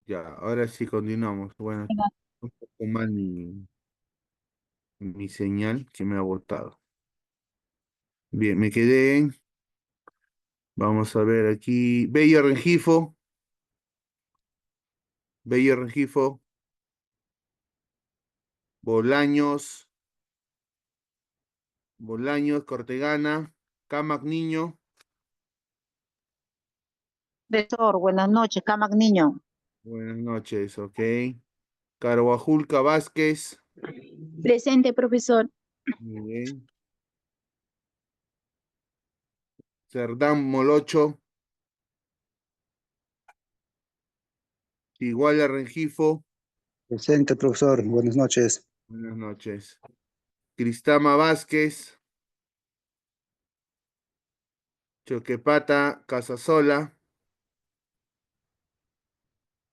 Ya, ahora sí continuamos. Bueno, un poco mal mi señal que me ha botado. Bien, me quedé en. Vamos a ver aquí. Bello Rengifo. Bello Rengifo. Bolaños. Bolaños, Cortegana. Camac Niño. Profesor, buenas noches, Camac Niño. Buenas noches, ok. Carvajulca Vázquez. Presente, profesor. Muy bien. Cerdán Molocho. Iguala Rengifo. Presente, profesor. Buenas noches. Buenas noches. Cristama Vázquez. Choquepata Casasola.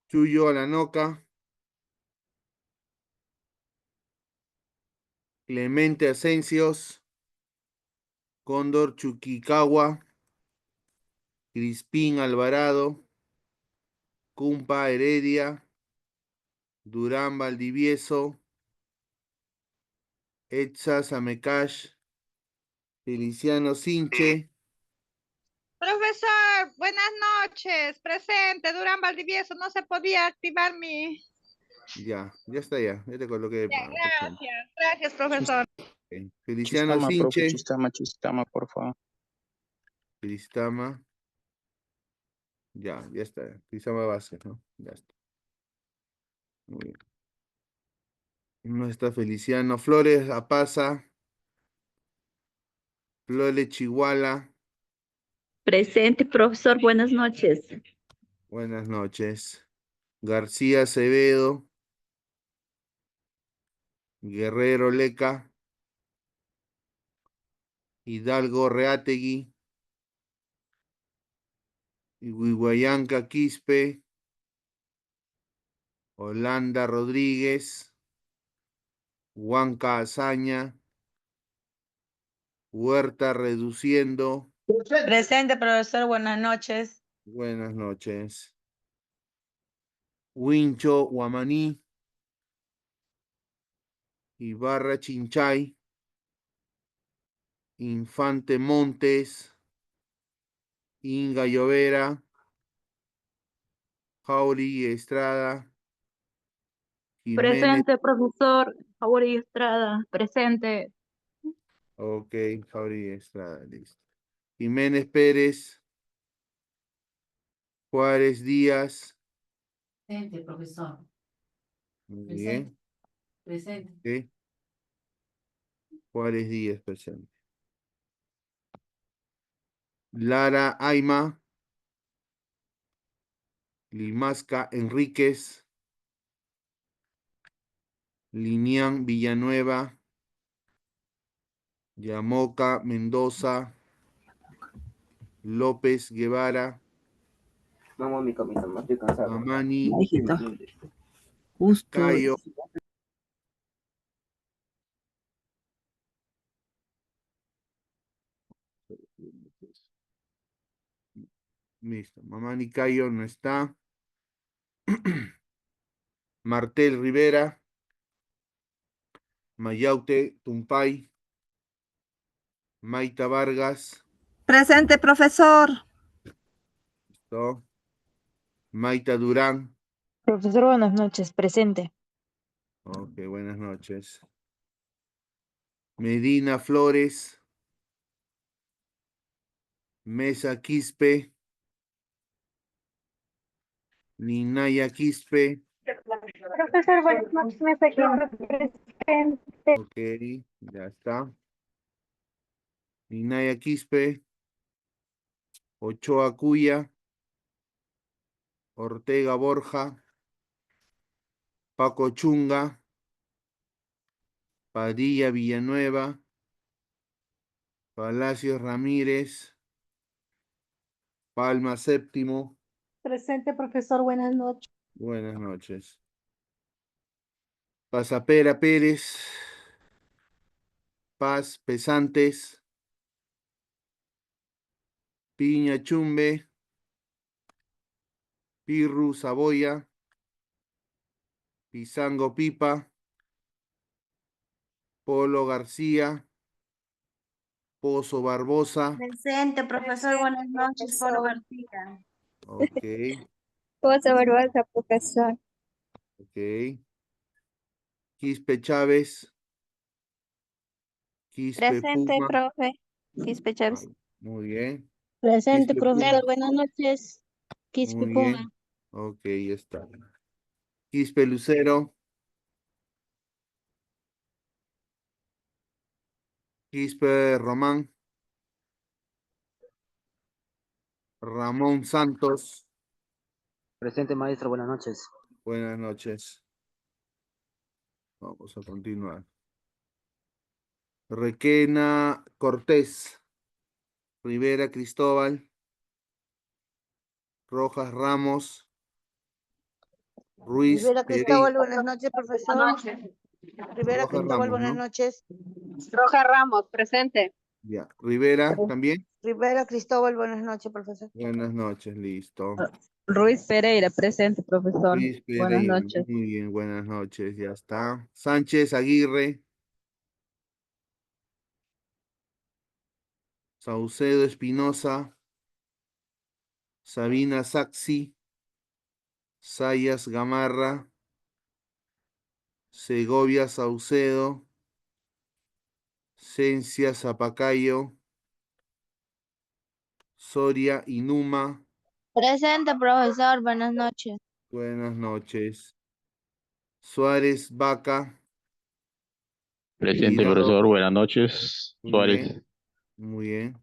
Chuyo Alanoca. Clemente Asencios. Cóndor Chuquicaua. Crispín Alvarado. Cumpa Heredia. Durán Valdivieso. Etza Samecash. Feliciano Sinche. Profesor, buenas noches. Presente, Durán Valdivieso. No se podía activar mi. Ya está ya. Ya te coloqué. Ya, gracias. Gracias, Chis- profesor. Ok. Feliciano Chistama, profe, Sinche. chistama, por favor. Cristama. Ya está. Cristama Vázquez, ¿no? Ya está. Muy bien. No está Feliciano Flores, Apaza, Flores Chiguala. Presente, profesor, buenas noches. Buenas noches. García Acevedo, Guerrero Leca, Hidalgo Reategui, Huihuayanca Quispe, Holanda Rodríguez, Huanca Azaña, Huerta Reduciendo. Presente, profesor. Buenas noches. Buenas noches. Huincho Huamaní, Ibarra Chinchay, Infante Montes, Inga Llovera, Jauregui Estrada, Jiménez, Presente, profesor. Jauregui Estrada, presente. ok, Jauregui Estrada, listo. Jiménez Pérez, Juárez Díaz, Presente, profesor. muy Presente. bien, Presente. ok, Juárez Díaz, presente. Lara Aima, Limasca Enríquez, Linian Villanueva, Yamoca Mendoza, López Guevara, Vamos a mi camisa, más estoy cansado. Mamani Hijito, justo. Cayo, listo, Mamani Cayo no está. Martel Rivera, Mayaute Tumpay, Maita Vargas, Presente, profesor. ¿no? Maita Durán, Profesor, buenas noches, presente. ok, buenas noches. Medina Flores, Mesa Quispe, Ninaya Quispe, Profesor, buenas noches, me presente. ok, ya está. Ninaya Quispe, Ochoa Cuya, Ortega Borja, Paco Chunga, Padilla Villanueva, Palacios Ramírez, Palma Séptimo, Presente, profesor, buenas noches. buenas noches. Pasapera Pérez, Paz Pesantes, Piña Chumbe, Pirru Saboya, Pizango Pipa, Polo García, Pozo Barbosa, Presente, profesor. Buenas noches, Polo García. ok, Pozo Barbosa, profesor. ok. Quispe Chávez, Quispe Puma, profe. Quispe ah, muy bien, Presente, Quispe profesor. Puma, Buenas noches. Quispe muy Puma. bien, ok, ya está. Quispe Lucero, Quispe Román, Ramón Santos, Presente, maestro, buenas noches. buenas noches. Vamos a continuar. Requena Cortés, Rivera Cristóbal, Rojas Ramos, Ruiz Rivera Pereira, Cristóbal, buenas noches, profesor. Rivera Rojas Cristóbal, Ramos, buenas ¿no? noches. Roja Ramos, presente. Ya. Rivera también. Rivera Cristóbal, buenas noches, profesor. Buenas noches, listo. Ruiz Pereira, presente, profesor. Luis Buenas Pereira, noches. muy bien, buenas noches, ya está. Sánchez Aguirre, Saucedo Espinosa, Sabina Saxi, Sayas Gamarra, Segovia Saucedo, Cencia Zapacayo, Soria Inuma, Presente, profesor. Buenas noches. buenas noches. Suárez Vaca, Presente, Tirado, profesor. Buenas noches. muy Suárez. bien, muy bien,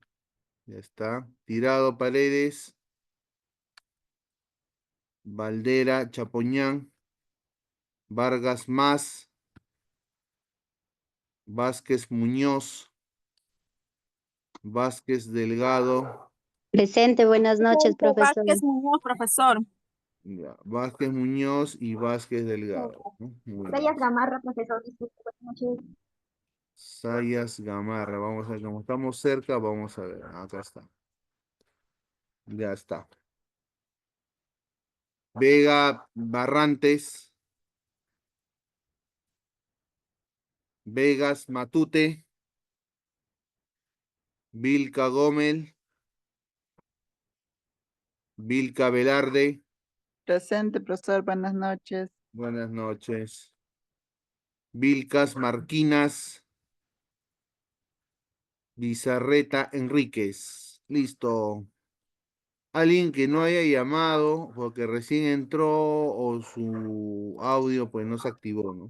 ya está. Tirado Paredes, Valdera Chapoñán, Vargas Más, Vázquez Muñoz, Vázquez Delgado, Presente, buenas noches, profesor. Vázquez Muñoz, profesor. ya, Vázquez Muñoz y Vázquez Delgado, ¿no? Muy bien. Gamarra, profesor. Buenas noches. Sayas Gamarra, vamos a ver, como estamos cerca, vamos a ver, acá está. Ya está. Vega Barrantes, Vegas Matute, Vilca Gómez, Vilca Velarde, Presente, profesor. Buenas noches. buenas noches. Vilcas Marquinas, Bizarreta Enríquez. Listo. Alguien que no haya llamado porque recién entró o su audio pues no se activó, ¿no?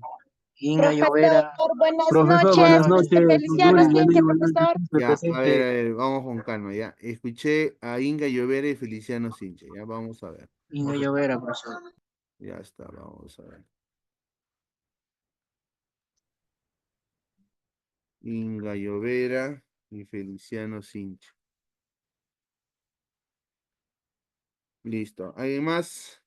Inga Llovera. Buenas Profesor, buenas noches. noches. Feliciano Cintia, Buenas profesor. noches, Ya, presente. a ver, vamos con calma, ya. Escuché a Inga Llovera y Feliciano Sinche, ya vamos a ver. Inga Llovera, profesor. Ya está, vamos a ver. Inga Llovera y Feliciano Sinche. Listo. ¿Alguien más?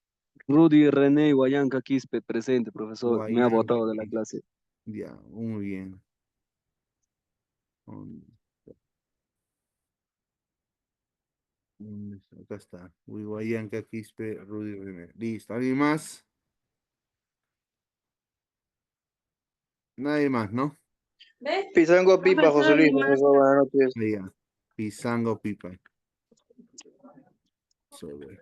Rudy René Guayanca Quispe, presente, profesor. Me ha Guayanca. votado de la clase. Ya, muy bien. ¿Dónde está? Acá está. Guayanca, Quispe, Rudy René. Listo. ¿Alguien más? Nadie más, ¿no? Pizango Pipa, José Luis, profesor, buenas noches. Ahí ya. Pizango Pipa. Sobre.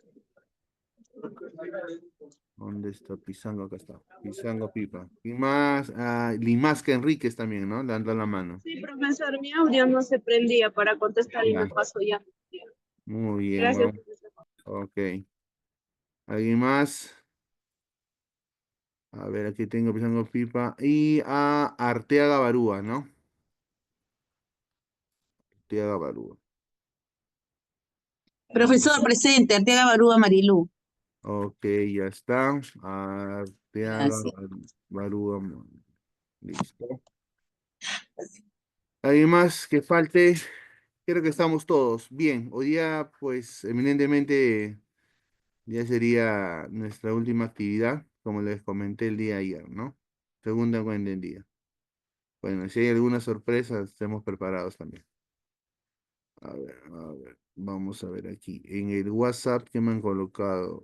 ¿Dónde está Pizango? Acá está. Pizango Pipa. Y más, Limasca Enríquez también, ¿no? Le han dado la mano. Sí, profesor, mi audio no se prendía para contestar y me Ya. paso ya. Muy bien, Gracias, vamos. profesor. Ok. ¿Alguien más? A ver, aquí tengo Pizango Pipa. Y a Arteaga Barúa, ¿no? Arteaga Barúa. Profesor, presente, Arteaga Barúa Marilú. Ok, ya está. Arteaga Gracias. Barúa. Listo. ¿Alguien más que falte? Creo que estamos todos. Bien, hoy día, pues, eminentemente, ya sería nuestra última actividad, como les comenté el día de ayer, ¿no? Segunda cuenta del día. Bueno, si hay alguna sorpresa, estemos preparados también. A ver, a ver. Vamos a ver aquí. En el WhatsApp que me han colocado.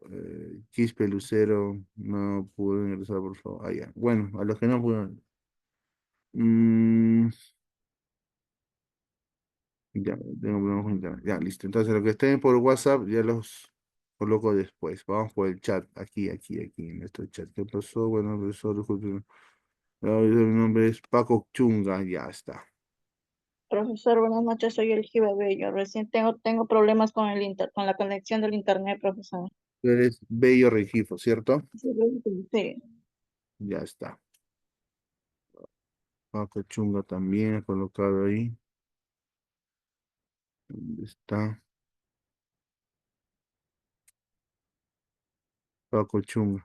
Quispe Lucero, no pudo ingresar, por favor. Ah, ya. Bueno, a los que no pudieron. Mm, ya, tengo problemas con internet. Ya, listo. Entonces, lo que estén por WhatsApp, ya los coloco después. Vamos por el chat. Aquí, en nuestro chat. ¿Qué pasó? Bueno, profesor, disculpe. Mi nombre es Paco Chunga. Ya está. Profesor, buenas noches, soy Elgiva Bello. Recién tengo problemas con con la conexión del internet, profesor. Tú eres Bello Regifo, ¿cierto? Sí, sí. Ya está. Paco Chunga también colocado ahí. ¿Dónde está? Paco Chunga.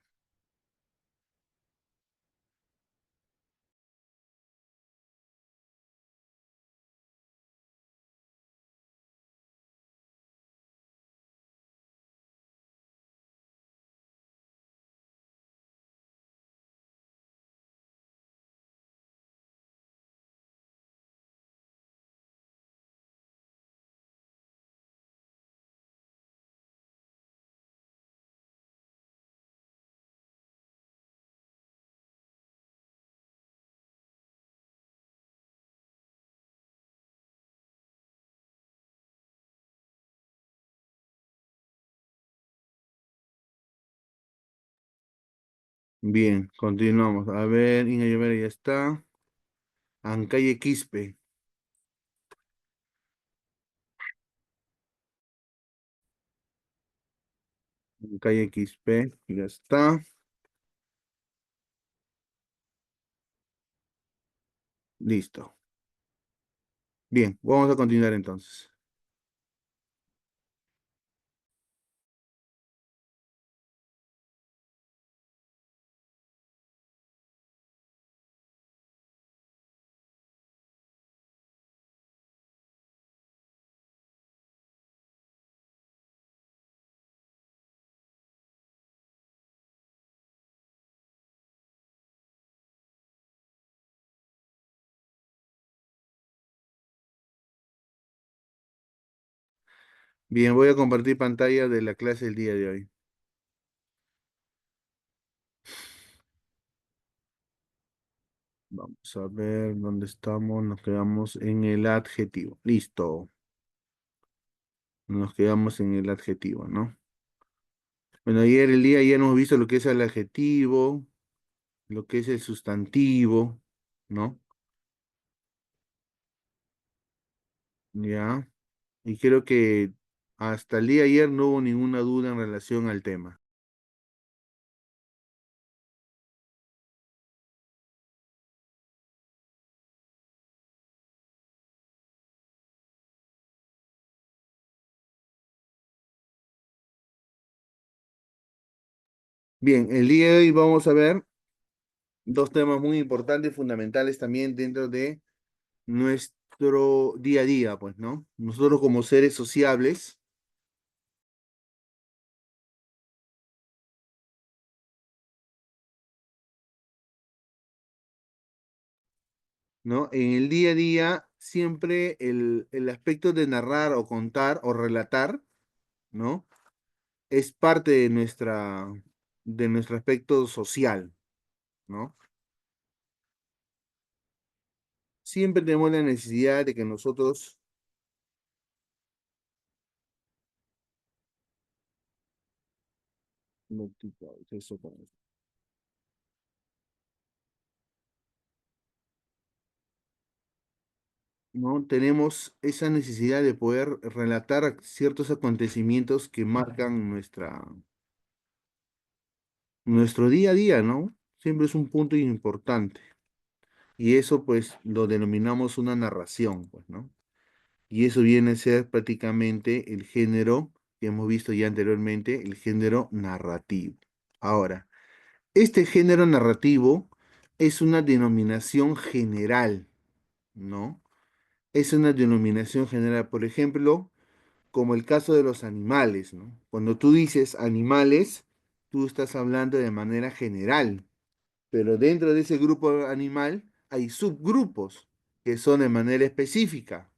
Bien, continuamos. A ver, Inga Llovera ya está. Ancalle Quispe. Ancalle Quispe, ya está. Listo. Bien, vamos a continuar entonces. Bien, voy a compartir pantalla de la clase del día de hoy. Vamos a ver dónde estamos. Nos quedamos en el adjetivo. Listo. Nos quedamos en el adjetivo, ¿no? Bueno, ayer hemos visto lo que es el adjetivo, lo que es el sustantivo, ¿no? Ya. Y creo que hasta el día de ayer no hubo ninguna duda en relación al tema. Bien, el día de hoy vamos a ver dos temas muy importantes, fundamentales también dentro de nuestro día a día, pues, ¿no? Nosotros como seres sociables, ¿no? En el día a día, siempre el aspecto de narrar o contar o relatar, ¿no? Es parte de nuestro aspecto social, ¿no? Siempre tenemos la necesidad de que nosotros ¿no? Tenemos esa necesidad de poder relatar ciertos acontecimientos que marcan nuestro día a día, ¿no? Siempre es un punto importante. Y eso pues lo denominamos una narración, pues, ¿no? Y eso viene a ser prácticamente el género que hemos visto ya anteriormente, el género narrativo. Ahora, este género narrativo es una denominación general, ¿no? Es una denominación general, por ejemplo, como el caso de los animales, ¿no? Cuando tú dices animales, tú estás hablando de manera general, pero dentro de ese grupo animal hay subgrupos que son de manera específica.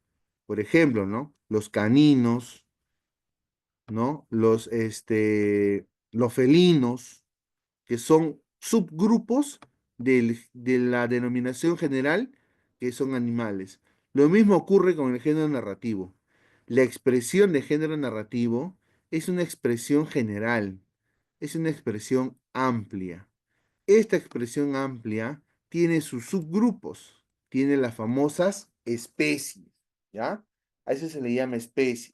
Por ejemplo, ¿no? Los caninos, ¿no? Los felinos, que son subgrupos de la denominación general, que son animales. Lo mismo ocurre con el género narrativo. La expresión de género narrativo es una expresión general, es una expresión amplia. Esta expresión amplia tiene sus subgrupos, tiene las famosas especies, ¿ya? A eso se le llama especies.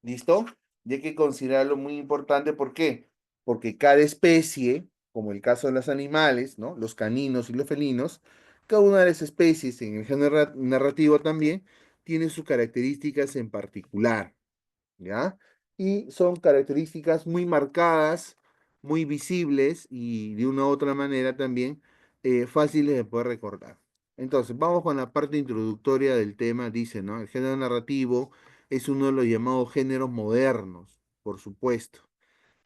¿Listo? Y hay que considerarlo muy importante, ¿por qué? Porque cada especie, como el caso de los animales, ¿no? Los caninos y los felinos, cada una de las especies en el género narrativo también tiene sus características en particular, ¿ya? Y son características muy marcadas, muy visibles y de una u otra manera también fáciles de poder recordar. Entonces, vamos con la parte introductoria del tema. Dice, ¿no? El género narrativo es uno de los llamados géneros modernos, por supuesto.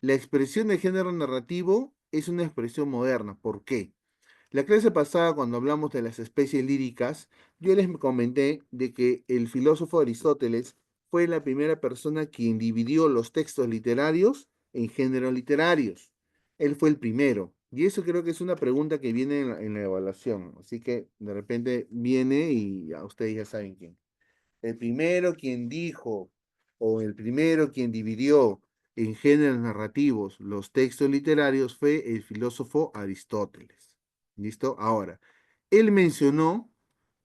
La expresión de género narrativo es una expresión moderna. ¿Por qué? La clase pasada, cuando hablamos de las especies líricas, yo les comenté de que el filósofo Aristóteles fue la primera persona quien dividió los textos literarios en géneros literarios. Él fue el primero. Y eso creo que es una pregunta que viene en la evaluación. Así que de repente viene y ya ustedes ya saben quién. El primero quien dijo, o el primero quien dividió en géneros narrativos los textos literarios fue el filósofo Aristóteles. ¿Listo? Ahora, él mencionó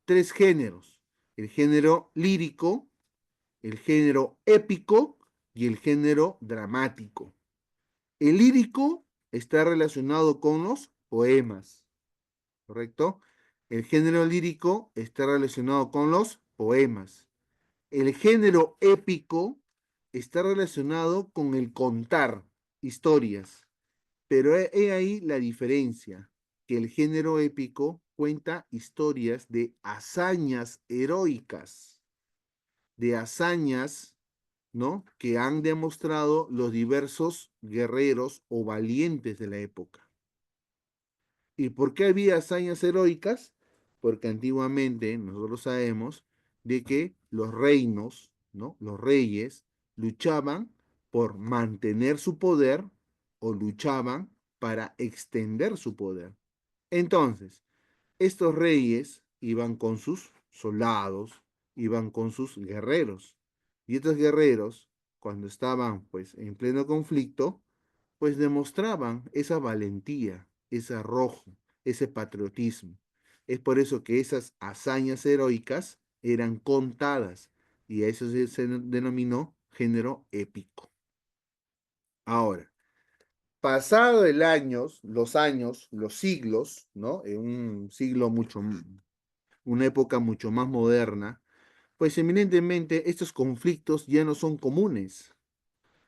tres géneros: el género lírico, el género épico y el género dramático. El lírico está relacionado con los poemas, ¿correcto? El género lírico está relacionado con los poemas. El género épico está relacionado con el contar historias, pero he ahí la diferencia, que el género épico cuenta historias de hazañas heroicas, de hazañas, ¿no? Que han demostrado los diversos guerreros o valientes de la época. ¿Y por qué había hazañas heroicas? Porque antiguamente nosotros sabemos de que los reinos, ¿no? Los reyes luchaban por mantener su poder o luchaban para extender su poder. Entonces, estos reyes iban con sus soldados, iban con sus guerreros. Y estos guerreros, cuando estaban pues en pleno conflicto, pues demostraban esa valentía, ese arrojo, ese patriotismo. Es por eso que esas hazañas heroicas eran contadas y a eso se denominó género épico. Ahora, pasado los años, los siglos, ¿no? En un siglo una época mucho más moderna, pues eminentemente estos conflictos ya no son comunes,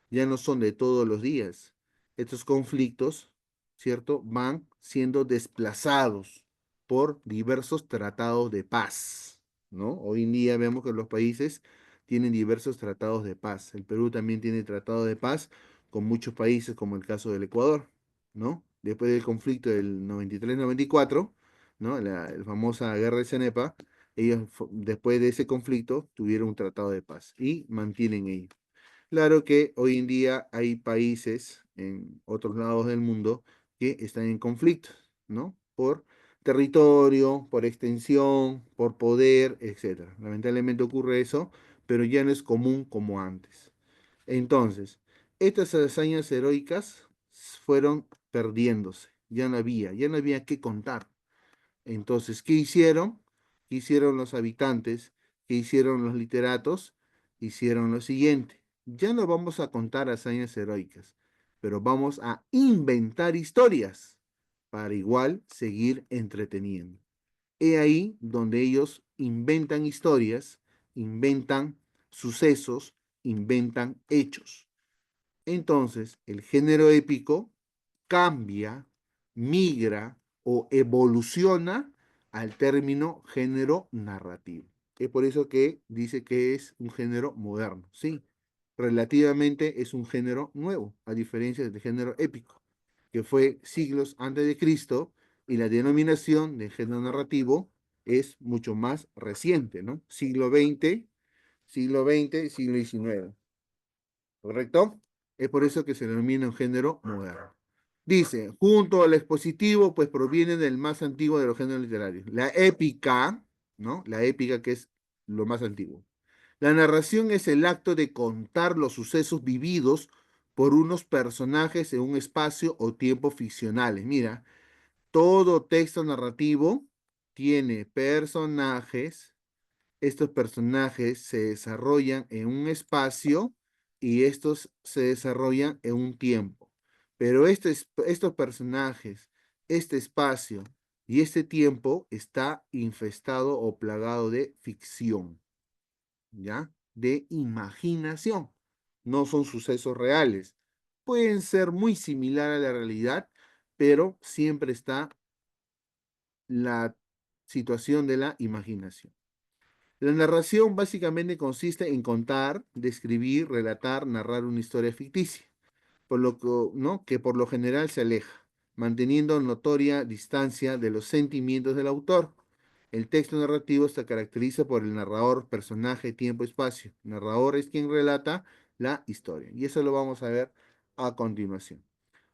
ya no son de todos los días. Estos conflictos, ¿cierto?, van siendo desplazados por diversos tratados de paz, ¿no? Hoy en día vemos que los países tienen diversos tratados de paz. El Perú también tiene tratado de paz con muchos países, como el caso del Ecuador, ¿no? Después del conflicto del 93-94, ¿no? La famosa guerra de Cenepa, ellos después de ese conflicto tuvieron un tratado de paz y mantienen ello. Claro que hoy en día hay países en otros lados del mundo que están en conflicto, ¿no? Por territorio, por extensión, por poder, etcétera. Lamentablemente ocurre eso, pero ya no es común como antes. Entonces, estas hazañas heroicas fueron perdiéndose, ya no había qué contar. Entonces, ¿qué hicieron? ¿Qué hicieron los habitantes? ¿Qué hicieron los literatos? Hicieron lo siguiente: ya no vamos a contar hazañas heroicas, pero vamos a inventar historias para igual seguir entreteniendo. He ahí donde ellos inventan historias, inventan sucesos, inventan hechos. Entonces, el género épico cambia, migra o evoluciona al término género narrativo. Es por eso que dice que es un género moderno. Sí, relativamente es un género nuevo, a diferencia del género épico, que fue siglos antes de Cristo, y la denominación de género narrativo es mucho más reciente, ¿no? Siglo XX, siglo XIX. ¿correcto? Es por eso que se denomina un género moderno. Dice, junto al expositivo, pues proviene del más antiguo de los géneros literarios. La épica, ¿no? La épica que es lo más antiguo. La narración es el acto de contar los sucesos vividos por unos personajes en un espacio o tiempo ficcionales. Mira, todo texto narrativo tiene personajes. Estos personajes se desarrollan en un espacio y estos se desarrollan en un tiempo. Pero estos personajes, este espacio y este tiempo está infestado o plagado de ficción, ¿ya? De imaginación. No son sucesos reales. Pueden ser muy similar a la realidad, pero siempre está la situación de la imaginación. La narración básicamente consiste en contar, describir, relatar, narrar una historia ficticia, por lo que, ¿no? que por lo general se aleja, manteniendo notoria distancia de los sentimientos del autor. El texto narrativo se caracteriza por el narrador, personaje, tiempo, espacio. Narrador es quien relata la historia. Y eso lo vamos a ver a continuación.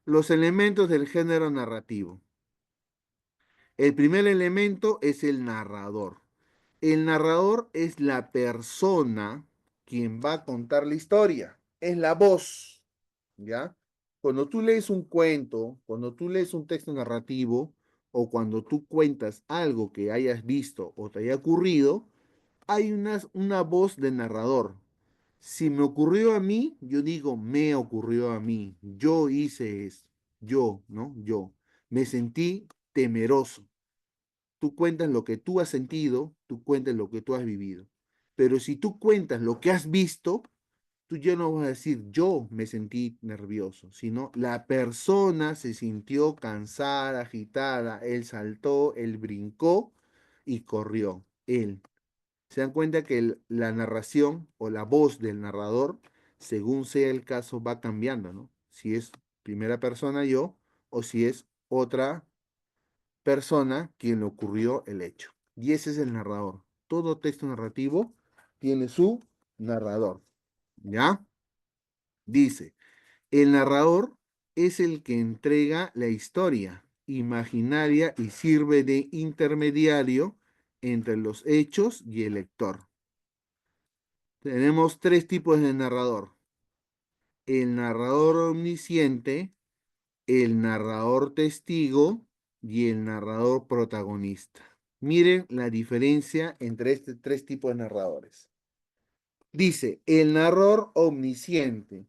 Los elementos del género narrativo. El primer elemento es el narrador. El narrador es la persona quien va a contar la historia, es la voz, ¿ya? Cuando tú lees un cuento, cuando tú lees un texto narrativo, o cuando tú cuentas algo que hayas visto o te haya ocurrido, hay una voz de narrador. Si me ocurrió a mí, yo digo, me ocurrió a mí, yo hice esto, yo, ¿no? Yo. Me sentí temeroso. Tú cuentas lo que tú has sentido, tú cuentas lo que tú has vivido. Pero si tú cuentas lo que has visto, tú ya no vas a decir yo me sentí nervioso, sino la persona se sintió cansada, agitada, él saltó, él brincó y corrió, él. Se dan cuenta que la narración o la voz del narrador, según sea el caso, va cambiando, ¿no? Si es primera persona yo o si es otra persona quien le ocurrió el hecho. Y ese es el narrador. Todo texto narrativo tiene su narrador. ¿Ya? Dice, el narrador es el que entrega la historia imaginaria y sirve de intermediario entre los hechos y el lector. Tenemos tres tipos de narrador. El narrador omnisciente, el narrador testigo y el narrador protagonista. Miren la diferencia entre estos tres tipos de narradores. Dice, el narrador omnisciente.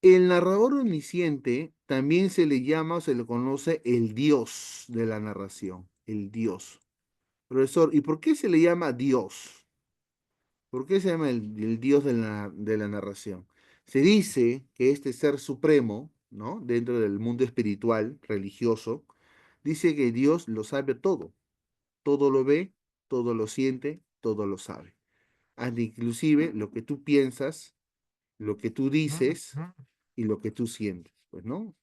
El narrador omnisciente también se le llama o se le conoce el Dios de la narración, el Dios. Profesor, ¿y por qué se le llama Dios? ¿Por qué se llama el Dios de la narración? Se dice que este ser supremo, ¿no? Dentro del mundo espiritual, religioso, dice que Dios lo sabe todo lo ve, todo lo siente, todo lo sabe. Hasta inclusive lo que tú piensas, lo que tú dices y lo que tú sientes, pues, ¿no?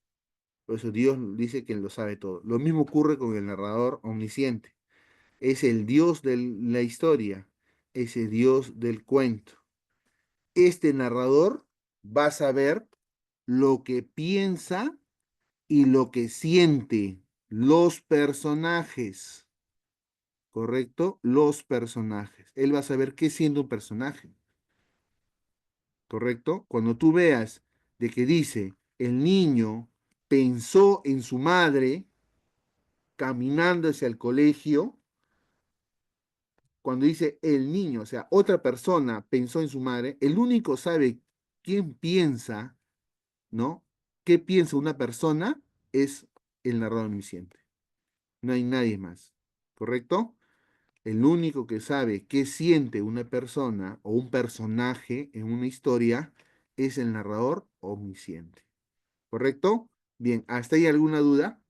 Por eso Dios dice que lo sabe todo. Lo mismo ocurre con el narrador omnisciente. Es el Dios de la historia, es el Dios del cuento. Este narrador va a saber lo que piensa y lo que siente los personajes, ¿correcto? Los personajes. Él va a saber qué siente un personaje, ¿correcto? Cuando tú veas de que dice, el niño pensó en su madre caminando hacia el colegio, cuando dice el niño, o sea, otra persona pensó en su madre, el único sabe quién piensa, ¿no? ¿Qué piensa una persona? Es el narrador omnisciente. No hay nadie más, ¿correcto? El único que sabe qué siente una persona o un personaje en una historia es el narrador omnisciente, ¿correcto? Bien, ¿hasta ahí alguna duda?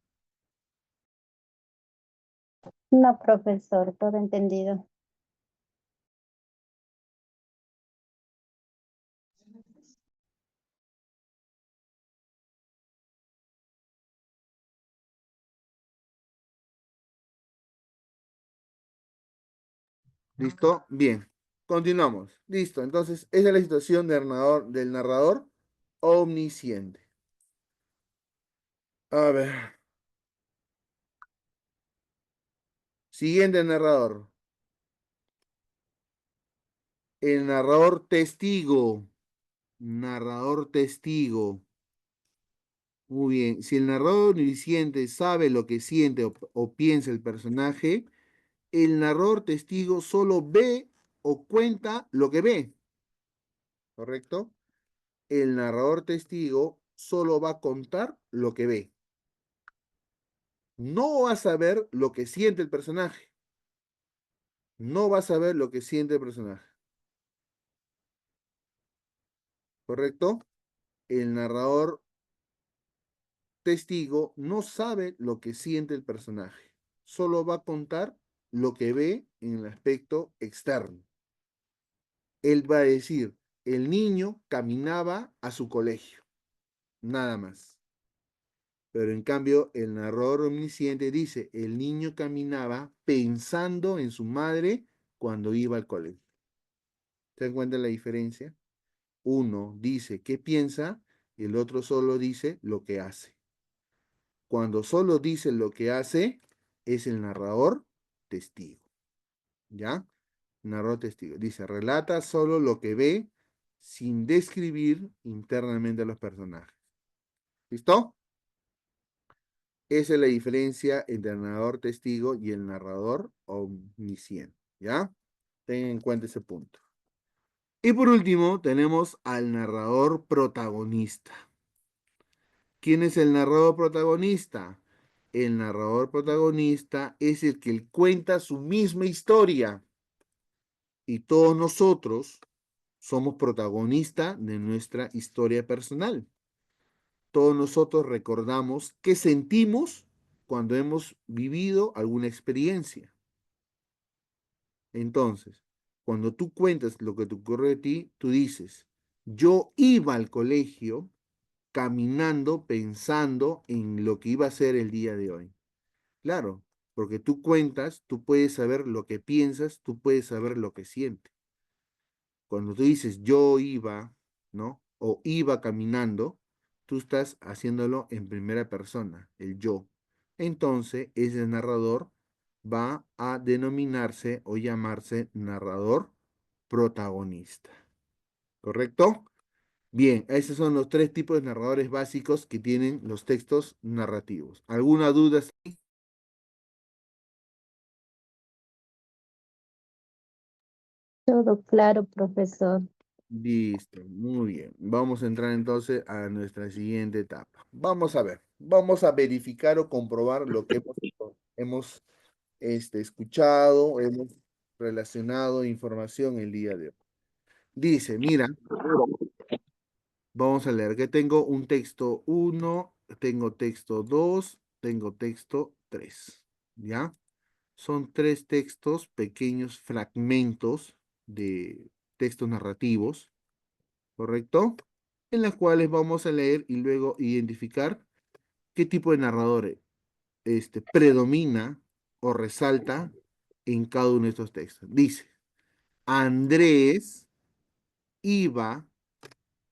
No, profesor, todo entendido. ¿Listo? Bien, continuamos. Listo, entonces esa es la situación del narrador. omnisciente. A ver. Siguiente narrador. El narrador testigo. Narrador testigo. Muy bien. Si el narrador omnisciente sabe lo que siente o piensa el personaje, el narrador testigo solo ve o cuenta lo que ve. ¿Correcto? El narrador testigo solo va a contar lo que ve. No va a saber lo que siente el personaje. No va a saber lo que siente el personaje. ¿Correcto? El narrador testigo no sabe lo que siente el personaje. Solo va a contar lo que ve en el aspecto externo. Él va a decir, el niño caminaba a su colegio. Nada más. Pero en cambio, el narrador omnisciente dice, el niño caminaba pensando en su madre cuando iba al colegio. ¿Se dan cuenta la diferencia? Uno dice qué piensa y el otro solo dice lo que hace. Cuando solo dice lo que hace, es el narrador testigo. ¿Ya? Narrador testigo. Dice, relata solo lo que ve sin describir internamente a los personajes. ¿Listo? Esa es la diferencia entre el narrador testigo y el narrador omnisciente. ¿Ya? Tengan en cuenta ese punto. Y por último, tenemos al narrador protagonista. ¿Quién es el narrador protagonista? El narrador protagonista es el que cuenta su misma historia. Y todos nosotros somos protagonistas de nuestra historia personal. Todos nosotros recordamos qué sentimos cuando hemos vivido alguna experiencia. Entonces, cuando tú cuentas lo que te ocurrió de ti, tú dices, yo iba al colegio caminando, pensando en lo que iba a ser el día de hoy. Claro, porque tú cuentas, tú puedes saber lo que piensas, tú puedes saber lo que sientes. Cuando tú dices yo iba, ¿no? O iba caminando, tú estás haciéndolo en primera persona, el yo. Entonces, ese narrador va a denominarse o llamarse narrador protagonista. ¿Correcto? Bien, esos son los tres tipos de narradores básicos que tienen los textos narrativos. ¿Alguna duda? Todo claro, profesor. Listo, muy bien. Vamos a entrar entonces a nuestra siguiente etapa. Vamos a ver, vamos a verificar o comprobar lo que hemos escuchado, hemos relacionado información el día de hoy. Dice, mira, vamos a leer que tengo un texto 1, tengo texto 2, tengo texto 3, ¿ya? Son tres textos, pequeños fragmentos de textos narrativos, ¿correcto? En las cuales vamos a leer y luego identificar qué tipo de narrador predomina o resalta en cada uno de estos textos. Dice, Andrés iba,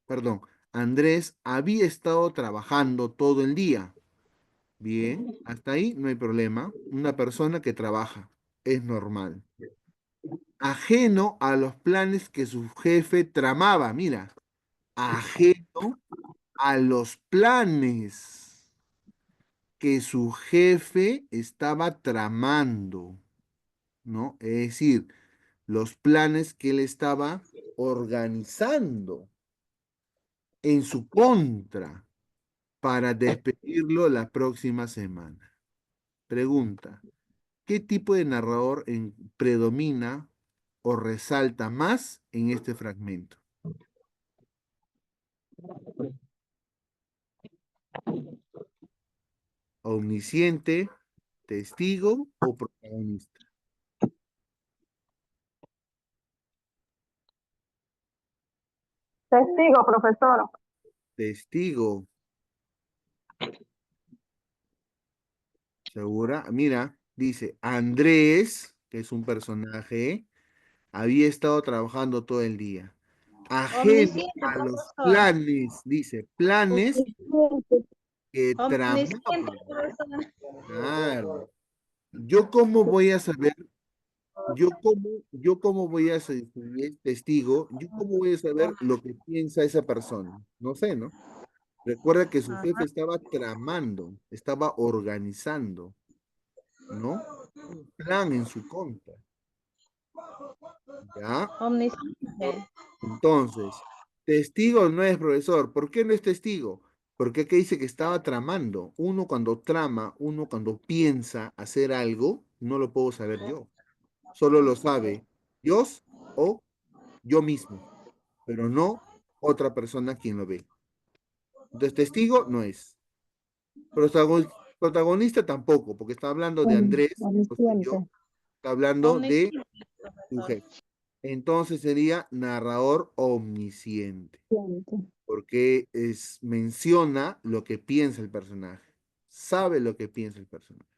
perdón, Andrés había estado trabajando todo el día. Bien, hasta ahí no hay problema. Una persona que trabaja es normal. Ajeno a los planes que su jefe tramaba. Mira, ajeno a los planes que su jefe estaba tramando, ¿no? Es decir, los planes que él estaba organizando en su contra para despedirlo la próxima semana. Pregunta, ¿qué tipo de narrador predomina o resalta más en este fragmento? ¿Omnisciente, testigo o protagonista? Testigo, profesor. Testigo. ¿Segura? Mira, dice Andrés, que es un personaje, había estado trabajando todo el día. ajeno Omnisciente, a los profesor. planes, dice, planes que Omnisciente, tramaban. profesor. Claro. Yo cómo voy a saber, yo cómo voy a ser si es testigo, yo cómo voy a saber lo que piensa esa persona. No sé, ¿no? Recuerda que su jefe Ajá. estaba tramando, estaba organizando, ¿no? Un plan en su contra, ¿ya? Omnisciente. Entonces, testigo no es profesor. ¿Por qué no es testigo? Porque aquí dice que estaba tramando. Uno cuando trama, uno cuando piensa hacer algo, no lo puedo saber yo. Solo lo sabe Dios o yo mismo, pero no otra persona quien lo ve. Entonces, testigo no es. Protagonista tampoco, porque está hablando de Andrés, o sea, yo, Omnisciente. está hablando de Omnisciente, su profesor. jefe. Entonces sería narrador omnisciente, Omnisciente. porque menciona lo que piensa el personaje, sabe lo que piensa el personaje.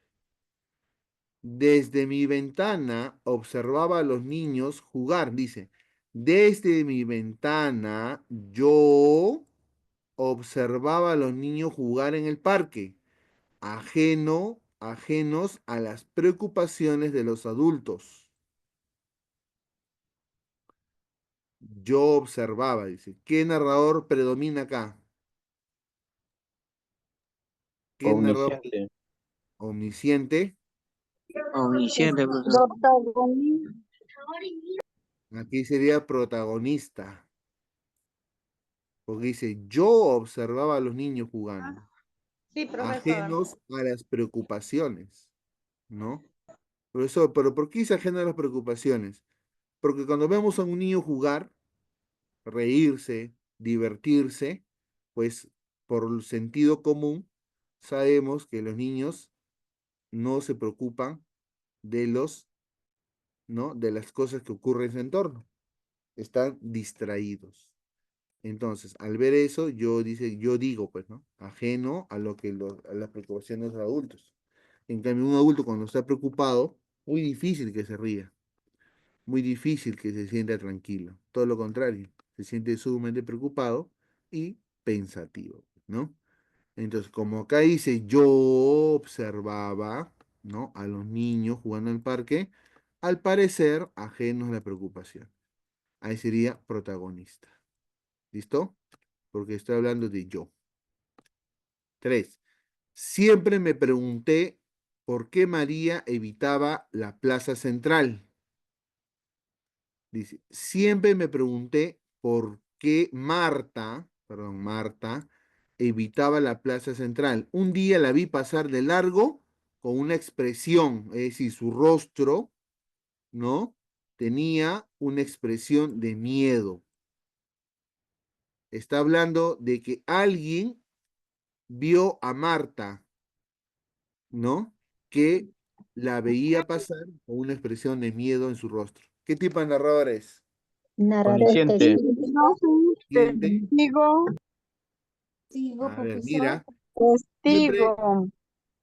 Desde mi ventana observaba a los niños jugar, dice. Desde mi ventana yo observaba a los niños jugar en el parque, ajenos a las preocupaciones de los adultos. Yo observaba, dice. ¿Qué narrador predomina acá? ¿Qué narrador Omnisciente. omnisciente? Omnisciente, profesor. Protagonista. Aquí sería protagonista, porque dice, yo observaba a los niños jugando, Sí, profesor. ajenos a las preocupaciones, ¿no? Profesor, pero ¿por qué dice ajeno a las preocupaciones? Porque cuando vemos a un niño jugar, reírse, divertirse, pues por el sentido común, sabemos que los niños no se preocupan de ¿no? De las cosas que ocurren en su entorno. Están distraídos. Entonces, al ver eso, yo digo, pues, ¿no? Ajeno a lo que a las preocupaciones de los adultos. En cambio, un adulto cuando está preocupado, muy difícil que se ría, muy difícil que se sienta tranquilo. Todo lo contrario, se siente sumamente preocupado y pensativo, ¿no? Entonces, como acá dice, yo observaba, ¿no? A los niños jugando en el parque, al parecer ajenos a la preocupación. Ahí sería protagonista. ¿Listo? Porque estoy hablando de yo. 3. Siempre me pregunté por qué María evitaba la plaza central. Dice, siempre me pregunté por qué Marta, evitaba la plaza central. Un día la vi pasar de largo con una expresión, es decir, su rostro, ¿no? Tenía una expresión de miedo. Está hablando de que alguien vio a Marta, ¿no? Que la veía pasar con una expresión de miedo en su rostro. ¿Qué tipo de narrador es? Narrador Omnisciente. No, Siente. testigo. testigo, A ver, profesor. mira, siempre, Testigo.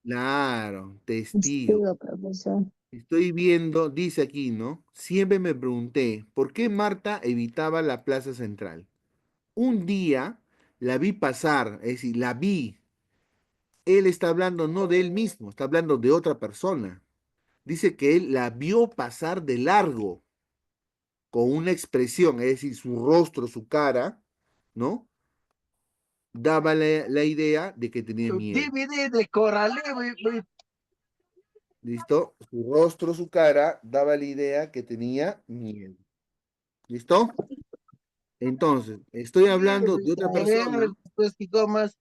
claro, testigo. Testigo, profesor. Estoy viendo, dice aquí, ¿no? Siempre me pregunté, ¿por qué Marta evitaba la plaza central? Un día la vi pasar, es decir, la vi. Él está hablando no de él mismo, está hablando de otra persona. Dice que él la vio pasar de largo, con una expresión, es decir, su rostro, su cara, ¿no? Daba la idea de que tenía miedo. DVD de Corralé, ¿Listo? Su rostro, su cara, daba la idea que tenía miedo. ¿Listo? Entonces, estoy hablando de otra traer, persona. pues que comas,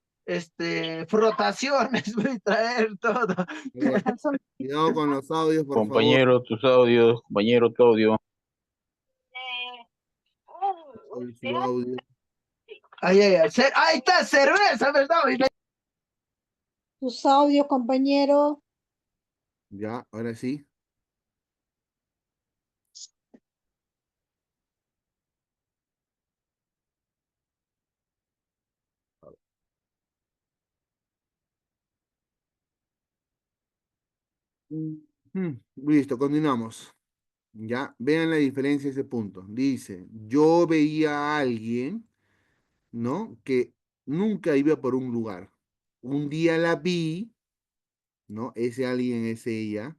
frotaciones, voy a traer todo. A ver, cuidado con los audios, por favor. Compañero, tus audios, compañero, tu audio. Su audio. Ay, ay, ay, ahí está, cerveza, ¿verdad? Tus audios, compañero. Ya, ahora sí. Listo, continuamos. Ya, vean la diferencia de ese punto. Dice, yo veía a alguien, ¿no? Que nunca iba por un lugar. Un día la vi, ¿no? Ese alguien es ella,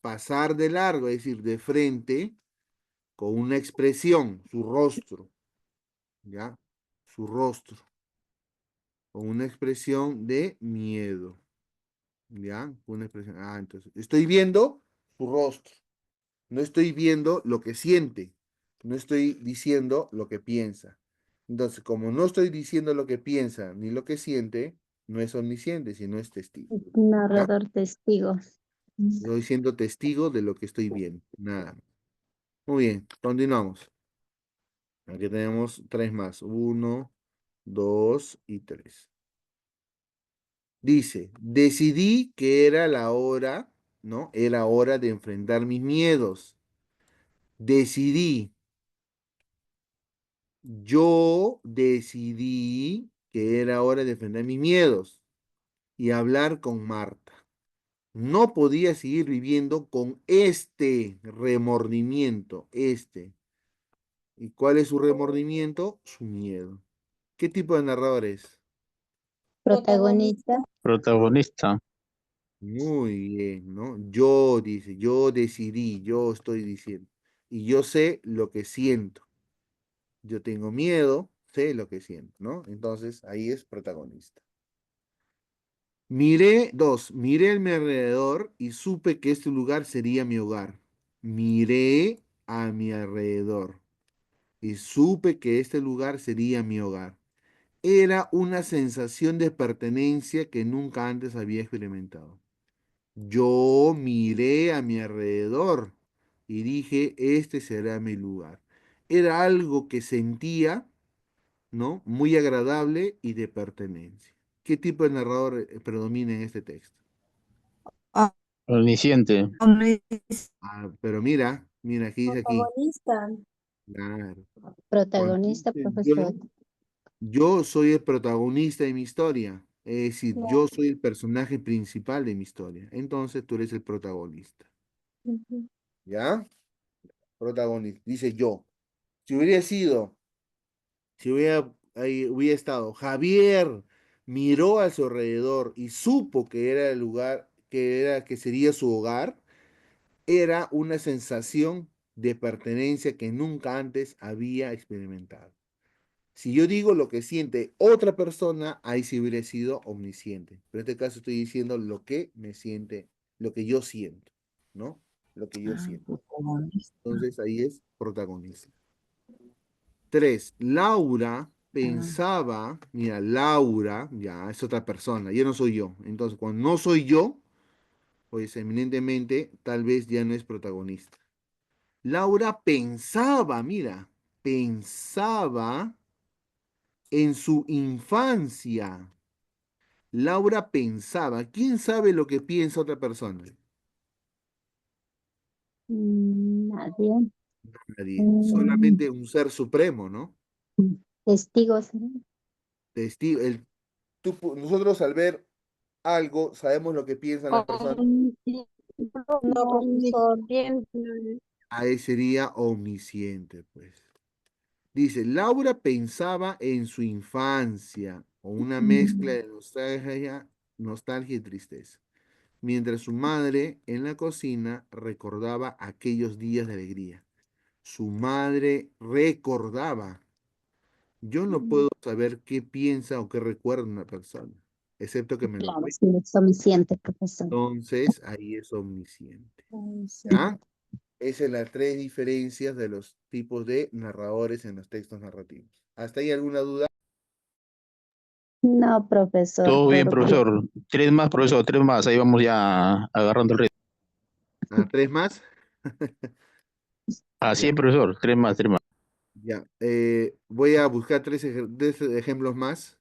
pasar de largo, es decir, de frente, con una expresión, su rostro, ¿ya? Su rostro, con una expresión de miedo, ¿ya? Una expresión, entonces, estoy viendo su rostro, no estoy viendo lo que siente, no estoy diciendo lo que piensa. Entonces, como no estoy diciendo lo que piensa ni lo que siente, no es omnisciente, sino es testigo. ¿Ya? Narrador testigo. Estoy siendo testigo de lo que estoy viendo, nada más. Muy bien, continuamos. Aquí tenemos 3 más. 1, 2 y 3. Dice, decidí que era la hora, ¿no? Era hora de enfrentar mis miedos. Decidí. Yo decidí que era hora de enfrentar mis miedos y hablar con Marta. No podía seguir viviendo con este remordimiento, este. ¿Y cuál es su remordimiento? Su miedo. ¿Qué tipo de narrador es? Protagonista. Protagonista. Muy bien, ¿no? Yo, dice, yo decidí, yo estoy diciendo. Y yo sé lo que siento. Yo tengo miedo, sé lo que siento, ¿no? Entonces, ahí es protagonista. Miré a mi alrededor y supe que este lugar sería mi hogar. Miré a mi alrededor y supe que este lugar sería mi hogar. Era una sensación de pertenencia que nunca antes había experimentado. Yo miré a mi alrededor y dije, este será mi lugar. Era algo que sentía, ¿no? Muy agradable y de pertenencia. ¿Qué tipo de narrador predomina en este texto? Omnisciente. Pero mira, mira, aquí dice aquí. Protagonista. Claro. Cuando Protagonista, dice profesor. yo soy el protagonista de mi historia. Es decir, Claro. yo soy el personaje principal de mi historia. Entonces tú eres el protagonista. Ujú. ¿Ya? Protagonista. Dice yo. Si hubiera sido, si hubiera estado, Javier miró a su alrededor y supo que era el lugar, que sería su hogar, era una sensación de pertenencia que nunca antes había experimentado. Si yo digo lo que siente otra persona, ahí sí hubiera sido omnisciente. Pero en este caso estoy diciendo lo que me siente, lo que yo siento, ¿no? Lo que yo siento. Entonces ahí es protagonista. 3. Laura pensaba, mira, Laura, ya es otra persona, ya no soy yo. Entonces, cuando no soy yo, pues eminentemente tal vez ya no es protagonista. Laura pensaba, mira, pensaba en su infancia. Laura pensaba. ¿Quién sabe lo que piensa otra persona? Nadie. Nadie. Solamente un ser supremo, ¿no? Testigos. Testigo. Nosotros al ver algo sabemos lo que piensan las personas. No, profesor. Ahí sería omnisciente, pues. Dice, Laura pensaba en su infancia, o una mezcla de nostalgia y tristeza, mientras su madre en la cocina recordaba aquellos días de alegría. Su madre recordaba. Yo no puedo saber qué piensa o qué recuerda una persona, excepto que me lo Claro, cuente. sí, es omnisciente, profesor. Entonces, ahí es omnisciente. ¿Ya? Esas son las 3 diferencias de los tipos de narradores en los textos narrativos. ¿Hasta ahí alguna duda? No, profesor. Todo bien, Por profesor. 3 más, profesor, 3 más. Ahí vamos ya agarrando el ritmo. ¿3 más? Así Ya, es, profesor. 3 más, 3 más. ya. Voy a buscar 3 ejemplos más,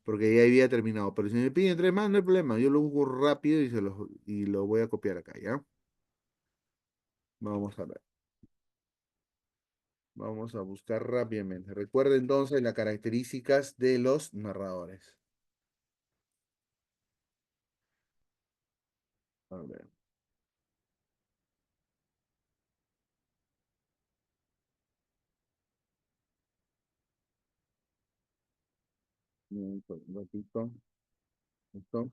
porque ya había terminado. Pero si me piden 3 más, no hay problema. Yo lo busco rápido y lo voy a copiar acá, ¿ya? Vamos a ver. Vamos a buscar rápidamente. Recuerda entonces las características de los narradores. A ver. Un ratito. Esto.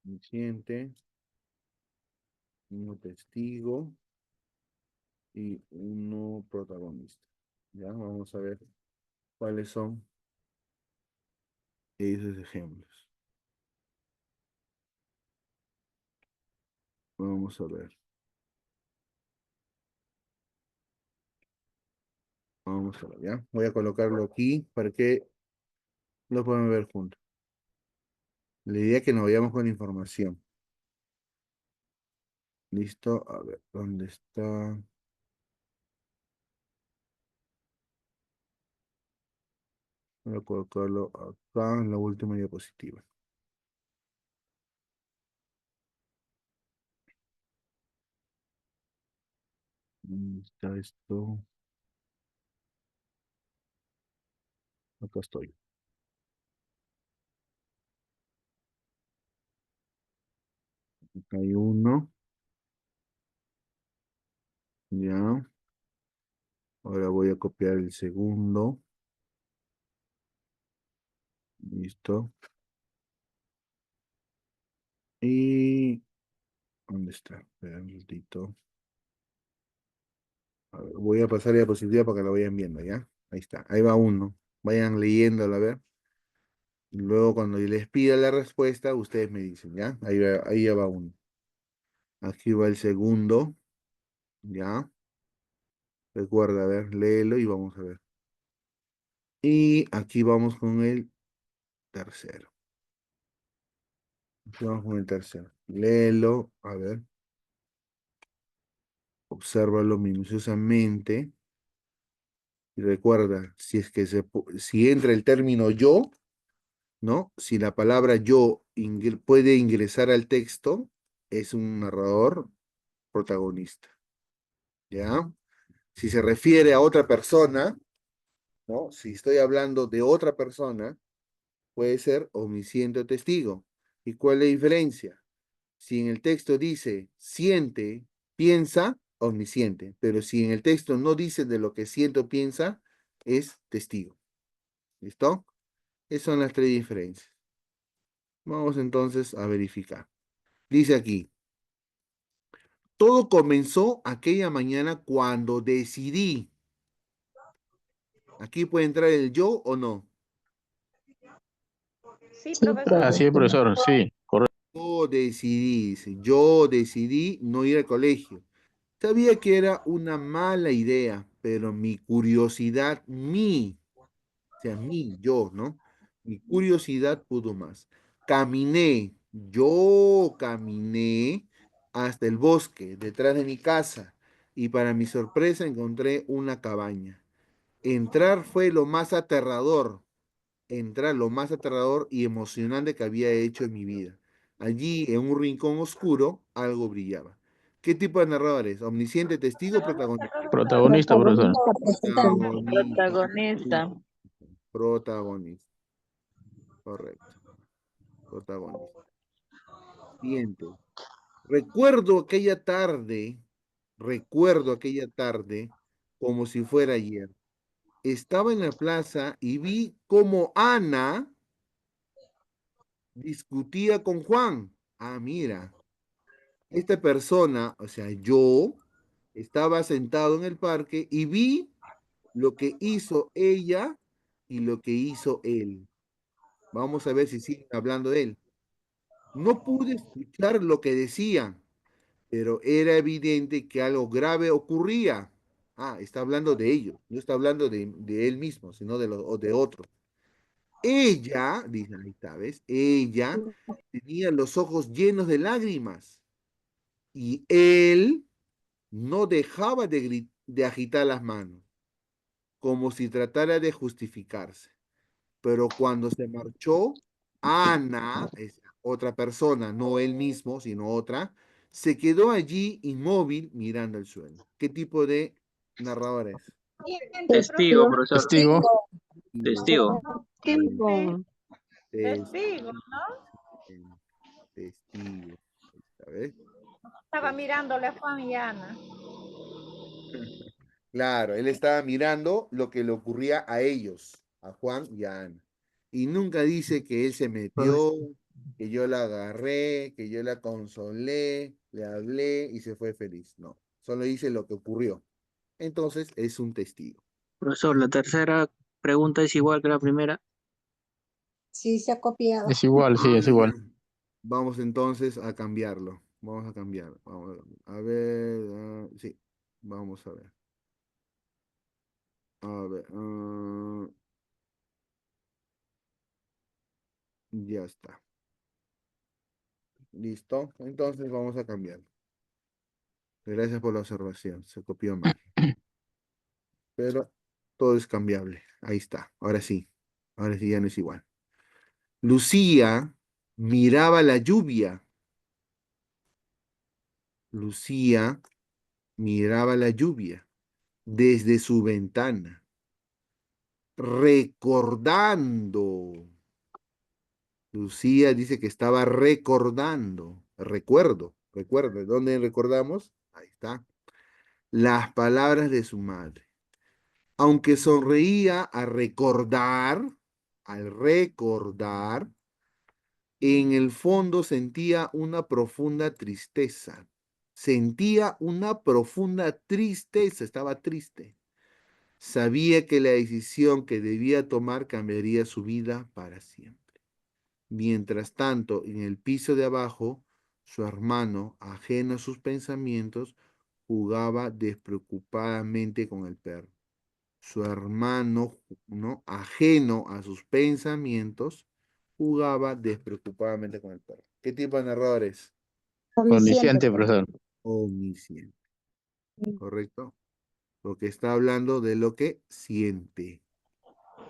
Omnisciente. Uno testigo. Y uno protagonista. Ya, vamos a ver cuáles son esos ejemplos. Vamos a ver. Vamos a ver, ¿ya? Voy a colocarlo aquí para que lo puedan ver juntos. La idea es que nos vayamos con la información. Listo, a ver, ¿dónde está? Voy a colocarlo acá en la última diapositiva. ¿Dónde está esto? Acá estoy. Acá hay uno. Ya. Ahora voy a copiar el segundo. Listo. Y... ¿dónde está? Espera un ratito. A ver, voy a pasar la diapositiva para que lo vayan viendo, ¿ya? Ahí está. Ahí va uno. Vayan leyéndolo, a ver. Y luego cuando les pida la respuesta, ustedes me dicen, ¿ya? Ahí ya va uno. Aquí va el segundo. ¿Ya? Recuerda, a ver, léelo y vamos a ver. Y aquí vamos con el tercero. Aquí vamos con el tercero. Léelo, a ver. Obsérvalo minuciosamente. Y recuerda, si es que si entra el término yo, ¿no? Si la palabra yo puede ingresar al texto, es un narrador protagonista. ¿Ya? Si se refiere a otra persona, ¿no? Si estoy hablando de otra persona, puede ser omnisciente o testigo. ¿Y cuál es la diferencia? Si en el texto dice siente, piensa, omnisciente. Pero si en el texto no dice de lo que siente o piensa, es testigo. ¿Listo? Esas son las tres diferencias. Vamos entonces a verificar. Dice aquí, todo comenzó aquella mañana cuando decidí. Aquí puede entrar el yo o no. Sí, Sí, profesor. Así es, profesor, sí, correcto. Yo decidí no ir al colegio. Sabía que era una mala idea, pero mi curiosidad, o sea, yo, ¿no? Mi curiosidad pudo más. Yo caminé hasta el bosque, detrás de mi casa, y para mi sorpresa encontré una cabaña. Entrar fue lo más aterrador y emocionante que había hecho en mi vida. Allí, en un rincón oscuro, algo brillaba. ¿Qué tipo de narrador es? ¿Omnisciente, testigo o protagonista? Protagonista, profesor. profesor. Protagonista. Protagonista. Protagonista. Correcto. Protagonista. Siguiente. Recuerdo aquella tarde, recuerdo aquella tarde como si fuera ayer. Estaba en la plaza y vi cómo Ana discutía con Juan. Ah, mira, esta persona, o sea, yo estaba sentado en el parque y vi lo que hizo ella y lo que hizo él. Vamos a ver si siguen hablando de él. No pude escuchar lo que decían, pero era evidente que algo grave ocurría. Ah, está hablando de ellos, no está hablando de él mismo, sino o de otro. Ella, dice, ahí está, ¿ves? Ella tenía los ojos llenos de lágrimas y él no dejaba de agitar las manos, como si tratara de justificarse. Pero cuando se marchó, Ana, es otra persona, no él mismo, sino otra, se quedó allí inmóvil mirando el suelo. ¿Qué tipo de narrador es? Testigo, profesor. Testigo. Testigo. Testigo. Testigo, Testigo. Testigo. ¿Sabes? estaba mirándole a Juan y Ana. Claro, él estaba mirando lo que le ocurría a ellos, a Juan y a Ana. Y nunca dice que él se metió, que yo la agarré, que yo la consolé, le hablé y se fue feliz. No, solo dice lo que ocurrió. Entonces es un testigo. Profesor, la tercera pregunta es igual que la primera. Sí, se ha copiado. Es igual, sí, es igual. Vamos entonces a cambiarlo. Vamos a cambiarlo. Vamos a ver. Sí, vamos a ver. A ver. Ya está. Listo. Entonces vamos a cambiarlo. Gracias por la observación. Se copió mal. Pero todo es cambiable. Ahí está. Ahora sí. Ahora sí ya no es igual. Lucía miraba la lluvia. Lucía miraba la lluvia desde su ventana, recordando. Lucía dice que estaba recordando. Recuerdo. ¿Dónde recordamos? Ahí está. Las palabras de su madre. Aunque sonreía al recordar, en el fondo sentía una profunda tristeza. Sentía una profunda tristeza, estaba triste. Sabía que la decisión que debía tomar cambiaría su vida para siempre. Mientras tanto, en el piso de abajo, su hermano, ajeno a sus pensamientos, jugaba despreocupadamente con el perro. Su hermano, ¿no? Ajeno a sus pensamientos, jugaba despreocupadamente con el perro. ¿Qué tipo de narrador es? Omnisciente, profesor. Omnisciente, ¿correcto? Porque está hablando de lo que siente,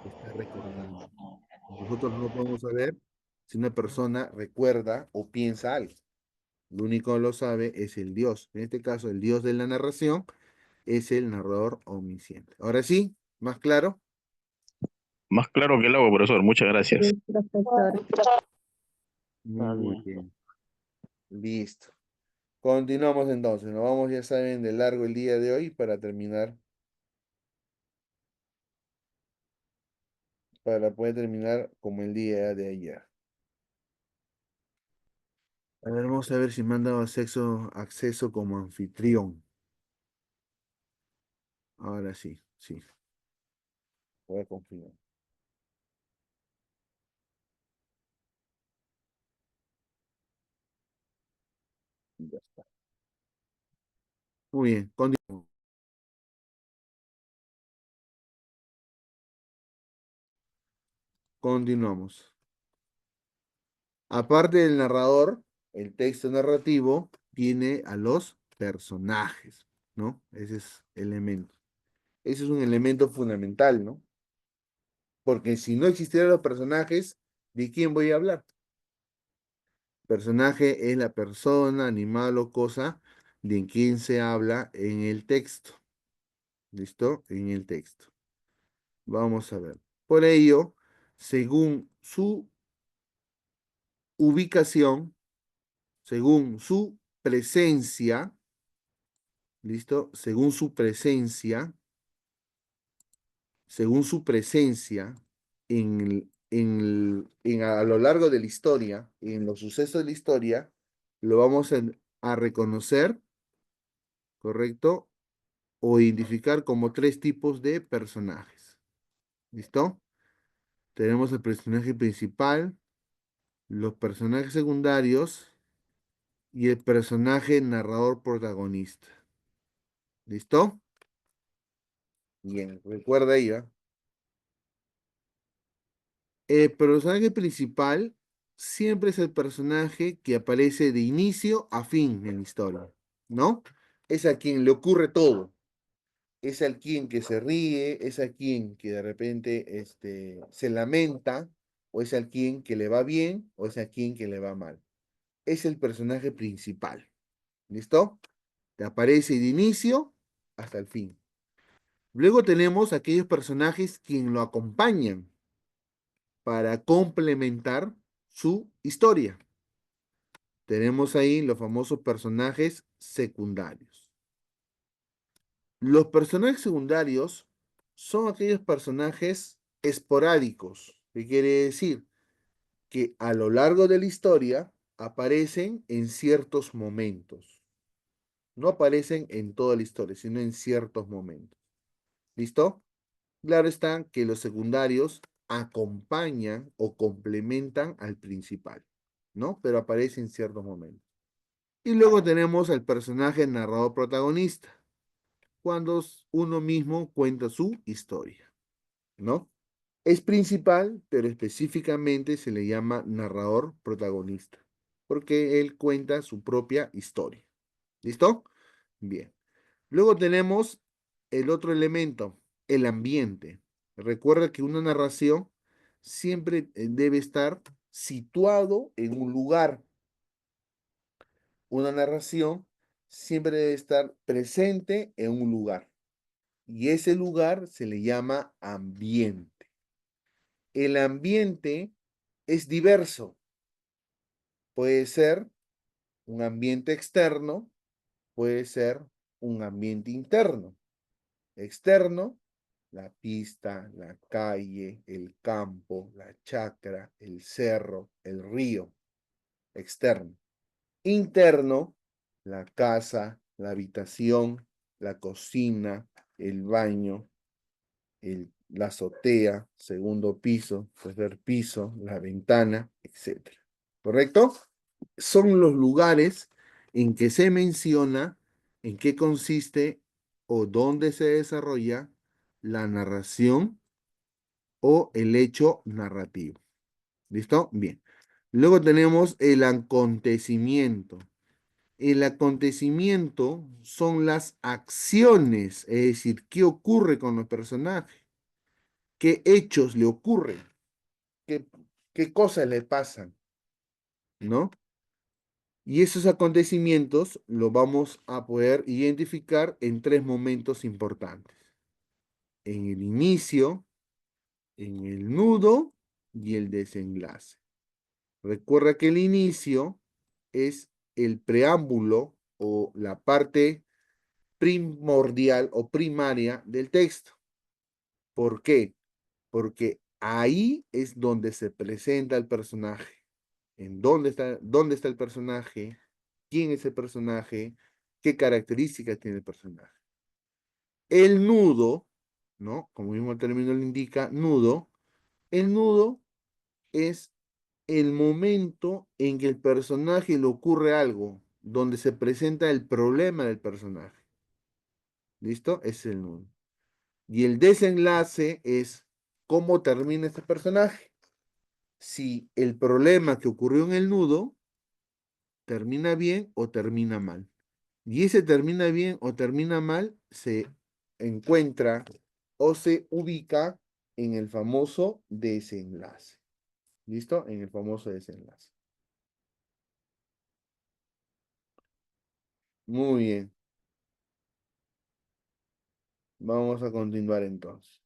está recordando. Nosotros no podemos saber si una persona recuerda o piensa algo. Lo único que lo sabe es el Dios. En este caso, el Dios de la narración es el narrador omnisciente. Ahora sí, más claro. Más claro que el agua, profesor. Muchas gracias. Sí, profesor. Muy bien. Listo. Continuamos entonces. Nos vamos, ya saben, de largo el día de hoy para terminar. Para poder terminar como el día de ayer. A ver, vamos a ver si me han dado acceso como anfitrión. Ahora sí, sí. Voy a confirmar. Ya está. Muy bien, continuamos. Continuamos. Aparte del narrador, el texto narrativo tiene a los personajes, ¿no? Ese es elemento. Ese es un elemento fundamental, ¿no? Porque si no existieran los personajes, ¿de quién voy a hablar? Personaje es la persona, animal o cosa de quien se habla en el texto. ¿Listo? En el texto. Vamos a ver. Por ello, según su ubicación, según su presencia, ¿listo? Según su presencia a lo largo de la historia, en los sucesos de la historia, lo vamos a reconocer, ¿correcto? O identificar como tres tipos de personajes. ¿Listo? Tenemos el personaje principal, los personajes secundarios y el personaje narrador protagonista. ¿Listo? Bien, recuerda ahí, ¿ah? El personaje principal siempre es el personaje que aparece de inicio a fin en la historia, ¿no? Es a quien le ocurre todo. Es a quien que se ríe, es a quien que de repente se lamenta, o es a quien que le va bien, o es a quien que le va mal. Es el personaje principal. ¿Listo? Te aparece de inicio hasta el fin. Luego tenemos aquellos personajes quien lo acompañan para complementar su historia. Tenemos ahí los famosos personajes secundarios. Los personajes secundarios son aquellos personajes esporádicos. ¿Qué quiere decir? Que a lo largo de la historia aparecen en ciertos momentos. No aparecen en toda la historia, sino en ciertos momentos. ¿Listo? Claro está que los secundarios acompañan o complementan al principal, ¿no? Pero aparece en ciertos momentos. Y luego tenemos al personaje narrador protagonista, cuando uno mismo cuenta su historia, ¿no? Es principal, pero específicamente se le llama narrador protagonista, porque él cuenta su propia historia. ¿Listo? Bien. Luego tenemos el otro elemento, el ambiente. Recuerda que una narración siempre debe estar situado en un lugar. Una narración siempre debe estar presente en un lugar. Y ese lugar se le llama ambiente. El ambiente es diverso. Puede ser un ambiente externo, puede ser un ambiente interno. Externo, la pista, la calle, el campo, la chacra, el cerro, el río. Externo. Interno, la casa, la habitación, la cocina, el baño, la azotea, segundo piso, tercer piso, la ventana, etc. ¿Correcto? Son los lugares en que se menciona en qué consiste o dónde se desarrolla la narración o el hecho narrativo. ¿Listo? Bien. Luego tenemos el acontecimiento. El acontecimiento son las acciones, es decir, qué ocurre con los personajes, qué hechos le ocurren, qué cosas le pasan, ¿no? Y esos acontecimientos los vamos a poder identificar en tres momentos importantes. En el inicio, en el nudo y el desenlace. Recuerda que el inicio es el preámbulo o la parte primordial o primaria del texto. ¿Por qué? Porque ahí es donde se presenta el personaje. En dónde está el personaje, quién es el personaje, qué características tiene el personaje. El nudo, ¿no? Como mismo el término lo indica, nudo. El nudo es el momento en que el personaje le ocurre algo, donde se presenta el problema del personaje. ¿Listo? Es el nudo. Y el desenlace es cómo termina este personaje. Si el problema que ocurrió en el nudo termina bien o termina mal. Y ese termina bien o termina mal se encuentra o se ubica en el famoso desenlace. ¿Listo? En el famoso desenlace. Muy bien. Vamos a continuar entonces.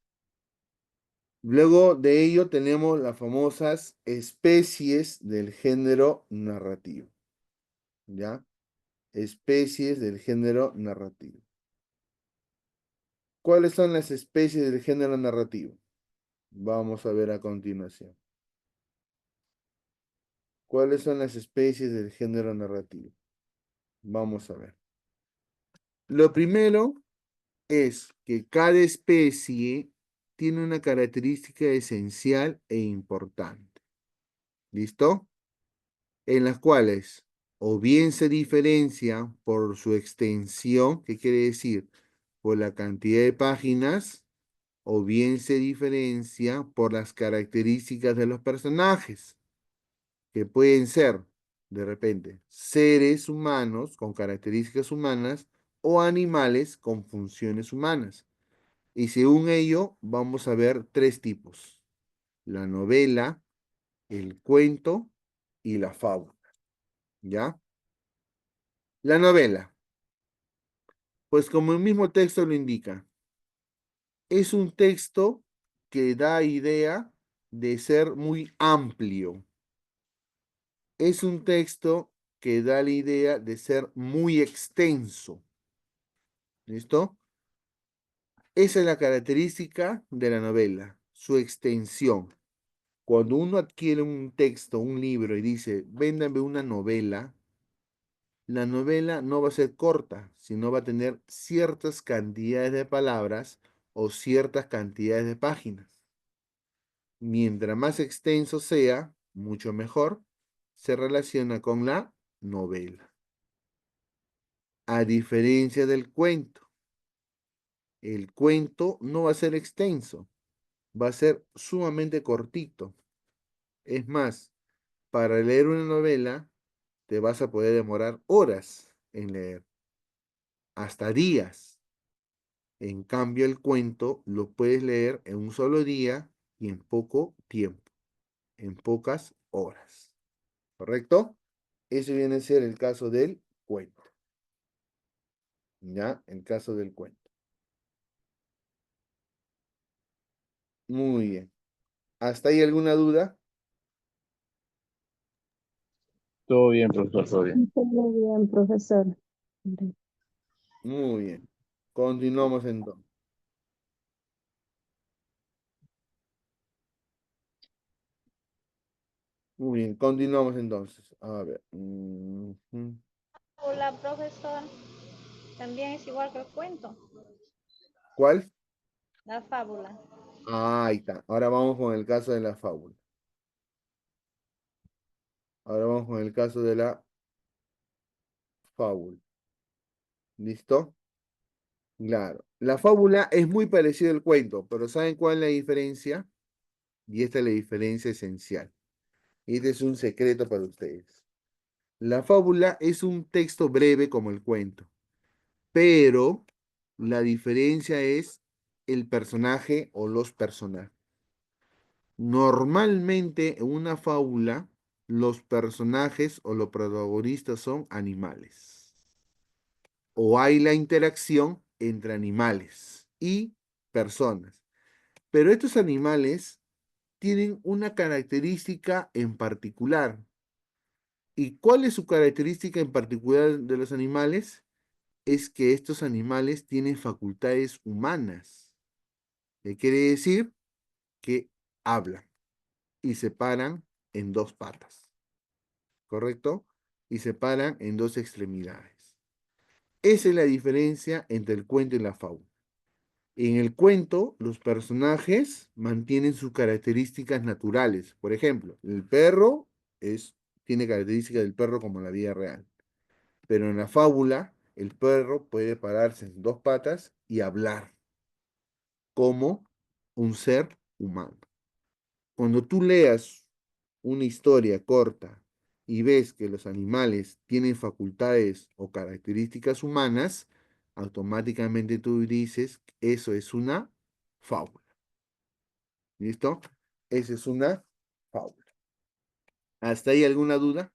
Luego de ello tenemos las famosas especies del género narrativo. ¿Ya? Especies del género narrativo. ¿Cuáles son las especies del género narrativo? Vamos a ver a continuación. ¿Cuáles son las especies del género narrativo? Vamos a ver. Lo primero es que cada especie tiene una característica esencial e importante. ¿Listo? En las cuales o bien se diferencia por su extensión, ¿qué quiere decir? Por la cantidad de páginas, o bien se diferencia por las características de los personajes, que pueden ser, de repente, seres humanos con características humanas o animales con funciones humanas. Y según ello, vamos a ver tres tipos: la novela, el cuento y la fábula. ¿Ya? La novela, pues como el mismo texto lo indica, es un texto que da idea de ser muy amplio. Es un texto que da la idea de ser muy extenso. ¿Listo? Esa es la característica de la novela, su extensión. Cuando uno adquiere un texto, un libro y dice, véndame una novela, la novela no va a ser corta, sino va a tener ciertas cantidades de palabras o ciertas cantidades de páginas. Mientras más extenso sea, mucho mejor, se relaciona con la novela. A diferencia del cuento, el cuento no va a ser extenso, va a ser sumamente cortito. Es más, para leer una novela, te vas a poder demorar horas en leer, hasta días. En cambio, el cuento lo puedes leer en un solo día y en poco tiempo, en pocas horas. ¿Correcto? Ese viene a ser el caso del cuento. ¿Ya? El caso del cuento. Muy bien. ¿Hasta ahí alguna duda? Todo bien, profesor, todo bien. Muy bien, profesor. Muy bien. Continuamos entonces. Muy bien, continuamos entonces. A ver. Hola, profesor. También es igual que el cuento, ¿Cuál? la fábula. Ah, ahí está. Ahora vamos con el caso de la fábula. Ahora vamos con el caso de la fábula. ¿Listo? Claro. La fábula es muy parecida al cuento, pero ¿saben cuál es la diferencia? Y esta es la diferencia esencial. Y este es un secreto para ustedes. La fábula es un texto breve como el cuento, pero la diferencia es el personaje o los personajes. Normalmente en una fábula, los personajes o los protagonistas son animales. O hay la interacción entre animales y personas. Pero estos animales tienen una característica en particular. ¿Y cuál es su característica en particular de los animales? Es que estos animales tienen facultades humanas. ¿Qué quiere decir? Que hablan y se paran en dos patas, ¿correcto? Y se paran en dos extremidades. Esa es la diferencia entre el cuento y la fábula. En el cuento, los personajes mantienen sus características naturales. Por ejemplo, el perro tiene características del perro como en la vida real. Pero en la fábula, el perro puede pararse en dos patas y hablar como un ser humano. Cuando tú leas una historia corta y ves que los animales tienen facultades o características humanas, automáticamente tú dices, eso es una fábula. ¿Listo? Esa es una fábula. ¿Hasta ahí alguna duda?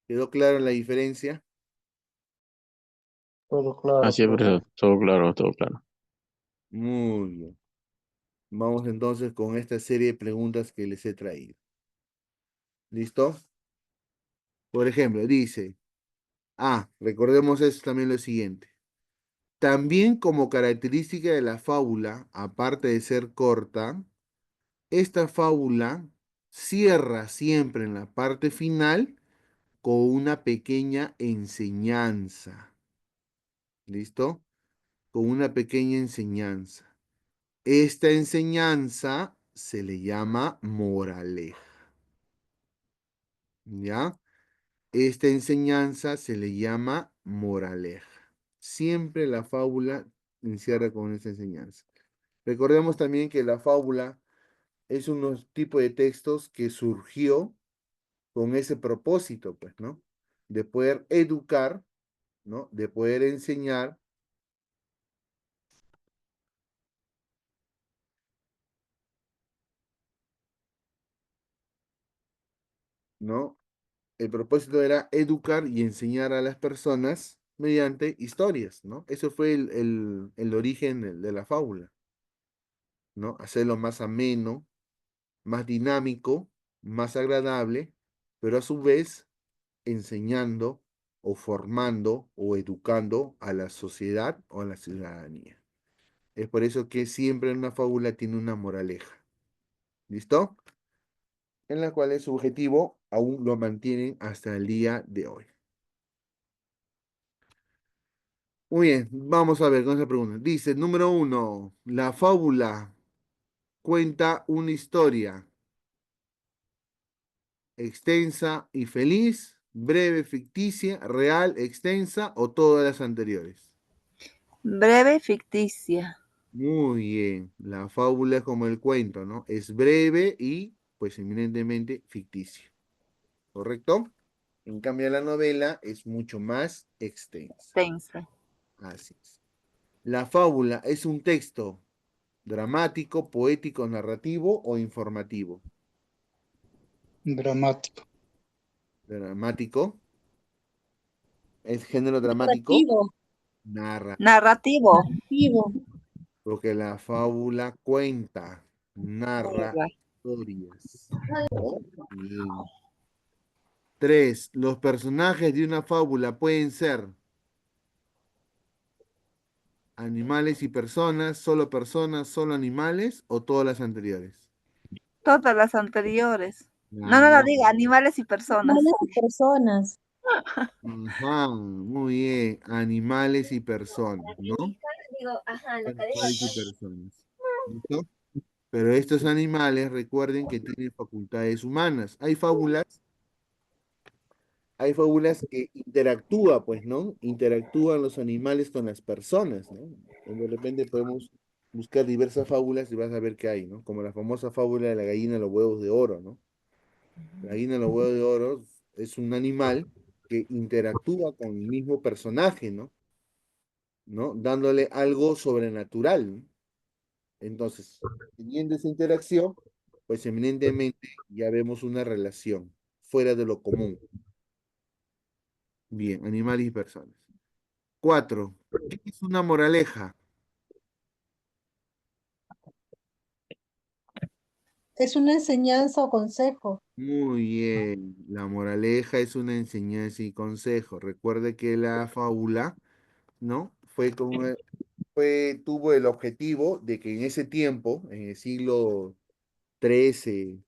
¿Quedó claro la diferencia? Todo claro. Así es, profesor. Todo claro, todo claro. Muy bien. Vamos entonces con esta serie de preguntas que les he traído. ¿Listo? Por ejemplo, dice, recordemos eso también lo siguiente. También como característica de la fábula, aparte de ser corta, esta fábula cierra siempre en la parte final con una pequeña enseñanza. ¿Listo? Con una pequeña enseñanza. Esta enseñanza se le llama moraleja. ¿Ya? Esta enseñanza se le llama moraleja. Siempre la fábula encierra con esta enseñanza. Recordemos también que la fábula es un tipo de textos que surgió con ese propósito, pues, ¿no? De poder educar, ¿no? De poder enseñar, ¿no? El propósito era educar y enseñar a las personas mediante historias, ¿no? Eso fue el origen de la fábula, ¿no? Hacerlo más ameno, más dinámico, más agradable, pero a su vez enseñando o formando o educando a la sociedad o a la ciudadanía. Es por eso que siempre una fábula tiene una moraleja. ¿Listo? En la cual su objetivo aún lo mantienen hasta el día de hoy. Muy bien, vamos a ver con esa pregunta. Dice, número 1, la fábula cuenta una historia extensa y feliz, breve, ficticia, real, extensa o todas las anteriores. Breve, ficticia. Muy bien, la fábula es como el cuento, ¿no? Es breve y pues eminentemente ficticio. ¿Correcto? En cambio la novela es mucho más extensa. Tensa. Así es. La fábula es un texto dramático, poético, narrativo o informativo. Dramático. Dramático. ¿Es género dramático? Narrativo. Narrativo. Porque la fábula cuenta, narra Narra. historias. Bien. 3. Los personajes de una fábula pueden ser animales y personas, solo animales o todas las anteriores. Todas las anteriores. No Ah, diga, animales y personas. Personas. ajá, muy bien. Animales y personas, ¿no? Animales y personas. ¿Listo? Pero estos animales, recuerden que tienen facultades humanas. Hay fábulas que interactúan, pues, ¿no? Interactúan los animales con las personas, ¿no? De repente podemos buscar diversas fábulas y vas a ver qué hay, ¿no? Como la famosa fábula de la gallina de los huevos de oro, ¿no? La gallina de los huevos de oro es un animal que interactúa con el mismo personaje, ¿no? ¿No? Dándole algo sobrenatural, ¿no? Entonces, teniendo esa interacción, pues eminentemente ya vemos una relación fuera de lo común. Bien, animales y personas. 4. ¿Qué es una moraleja? Es una enseñanza o consejo. Muy bien, la moraleja es una enseñanza y consejo. Recuerde que la fábula, ¿no? Tuvo el objetivo de que en ese tiempo, en el siglo XIII,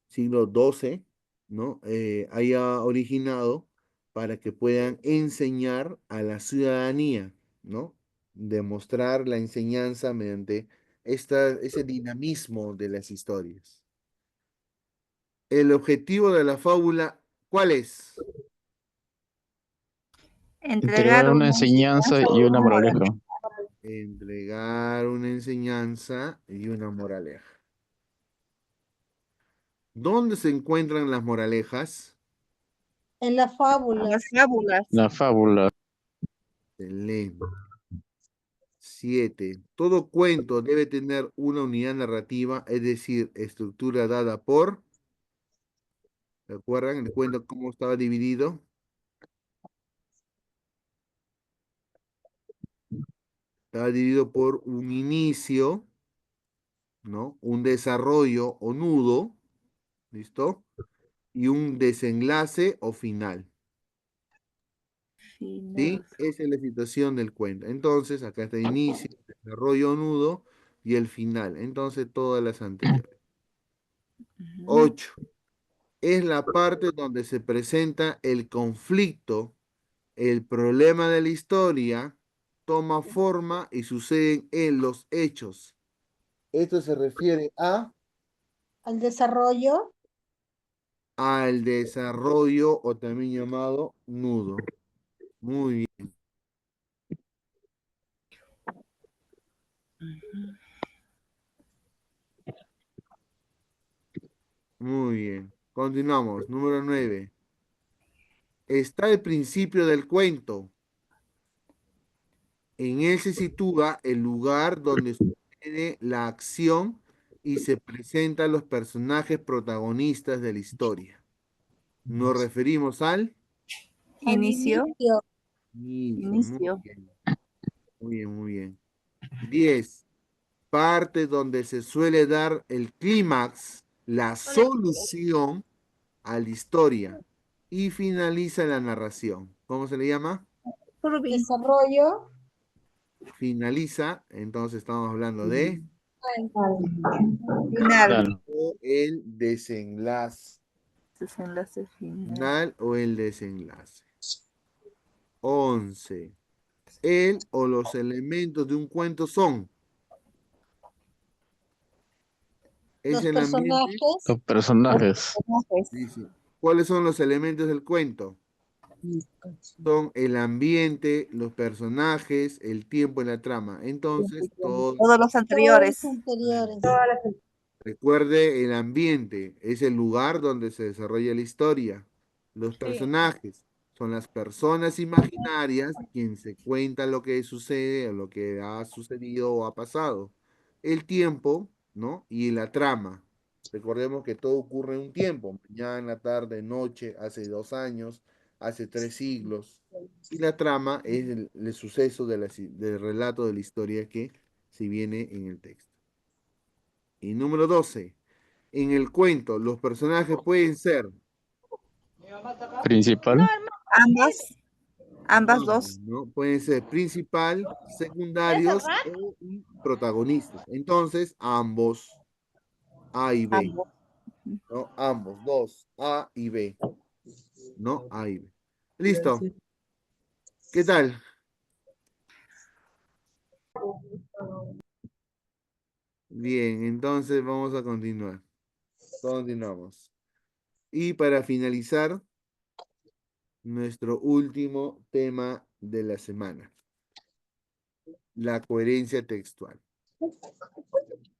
siglo XII, ¿no? Haya originado para que puedan enseñar a la ciudadanía, ¿no? Demostrar la enseñanza mediante ese dinamismo de las historias. El objetivo de la fábula, ¿cuál es? Entregar una enseñanza y una moraleja. Entregar una enseñanza y una moraleja. ¿Dónde se encuentran las moralejas? En la fábula. Las fábulas. La fábula. Excelente. 7. Todo cuento debe tener una unidad narrativa, es decir, estructura dada por. ¿Se acuerdan el cuento cómo estaba dividido? Estaba dividido por un inicio, ¿no? Un desarrollo o nudo, ¿listo? Y un desenlace o final. ¿Sí? Esa es la situación del cuento. Entonces, acá está el inicio, el desarrollo o nudo y el final. Entonces, todas las anteriores. 8. Es la parte donde se presenta el conflicto, el problema de la historia, toma forma y suceden en los hechos. Esto se refiere Al desarrollo. al desarrollo o también llamado nudo. Muy bien. Muy bien. Continuamos. Número 9. Está el principio del cuento. En él se sitúa el lugar donde sucede la acción y se presentan los personajes protagonistas de la historia. Nos referimos al Inicio. inicio. Inicio. Muy bien. Muy bien, muy bien. 10. Parte donde se suele dar el clímax, la solución a la historia y finaliza la narración. ¿Cómo se le llama? Desarrollo. finaliza, entonces estamos hablando de Final. Claro. o el desenlace. Desenlace final. Final o el desenlace. 11. El o los elementos de un cuento son. Es Los el ambiente. personajes, Los personajes. Dice, ¿cuáles son los elementos del cuento? Son el ambiente, los personajes, el tiempo y la trama. Entonces, Todos los todos los anteriores. anteriores. recuerde el ambiente, es el lugar donde se desarrolla la historia. Los personajes son las personas imaginarias quien se cuenta lo que sucede o lo que ha sucedido o ha pasado. El tiempo, ¿no? Y la trama. Recordemos que todo ocurre en un tiempo, mañana, tarde, noche, hace 2 años, hace 3 siglos. Y la trama es el suceso del relato de la historia que se viene en el texto. Y número 12. En el cuento, los personajes pueden ser Principal. Ambas dos. ¿no? Pueden ser principal, secundarios o protagonistas. Entonces, ambos, A y B. Ambos. ¿No? Ambos, dos, A y B. ¿No? A y B. Listo. ¿Qué tal? Bien, entonces vamos a continuar. Continuamos. Y para finalizar, nuestro último tema de la semana. La coherencia textual.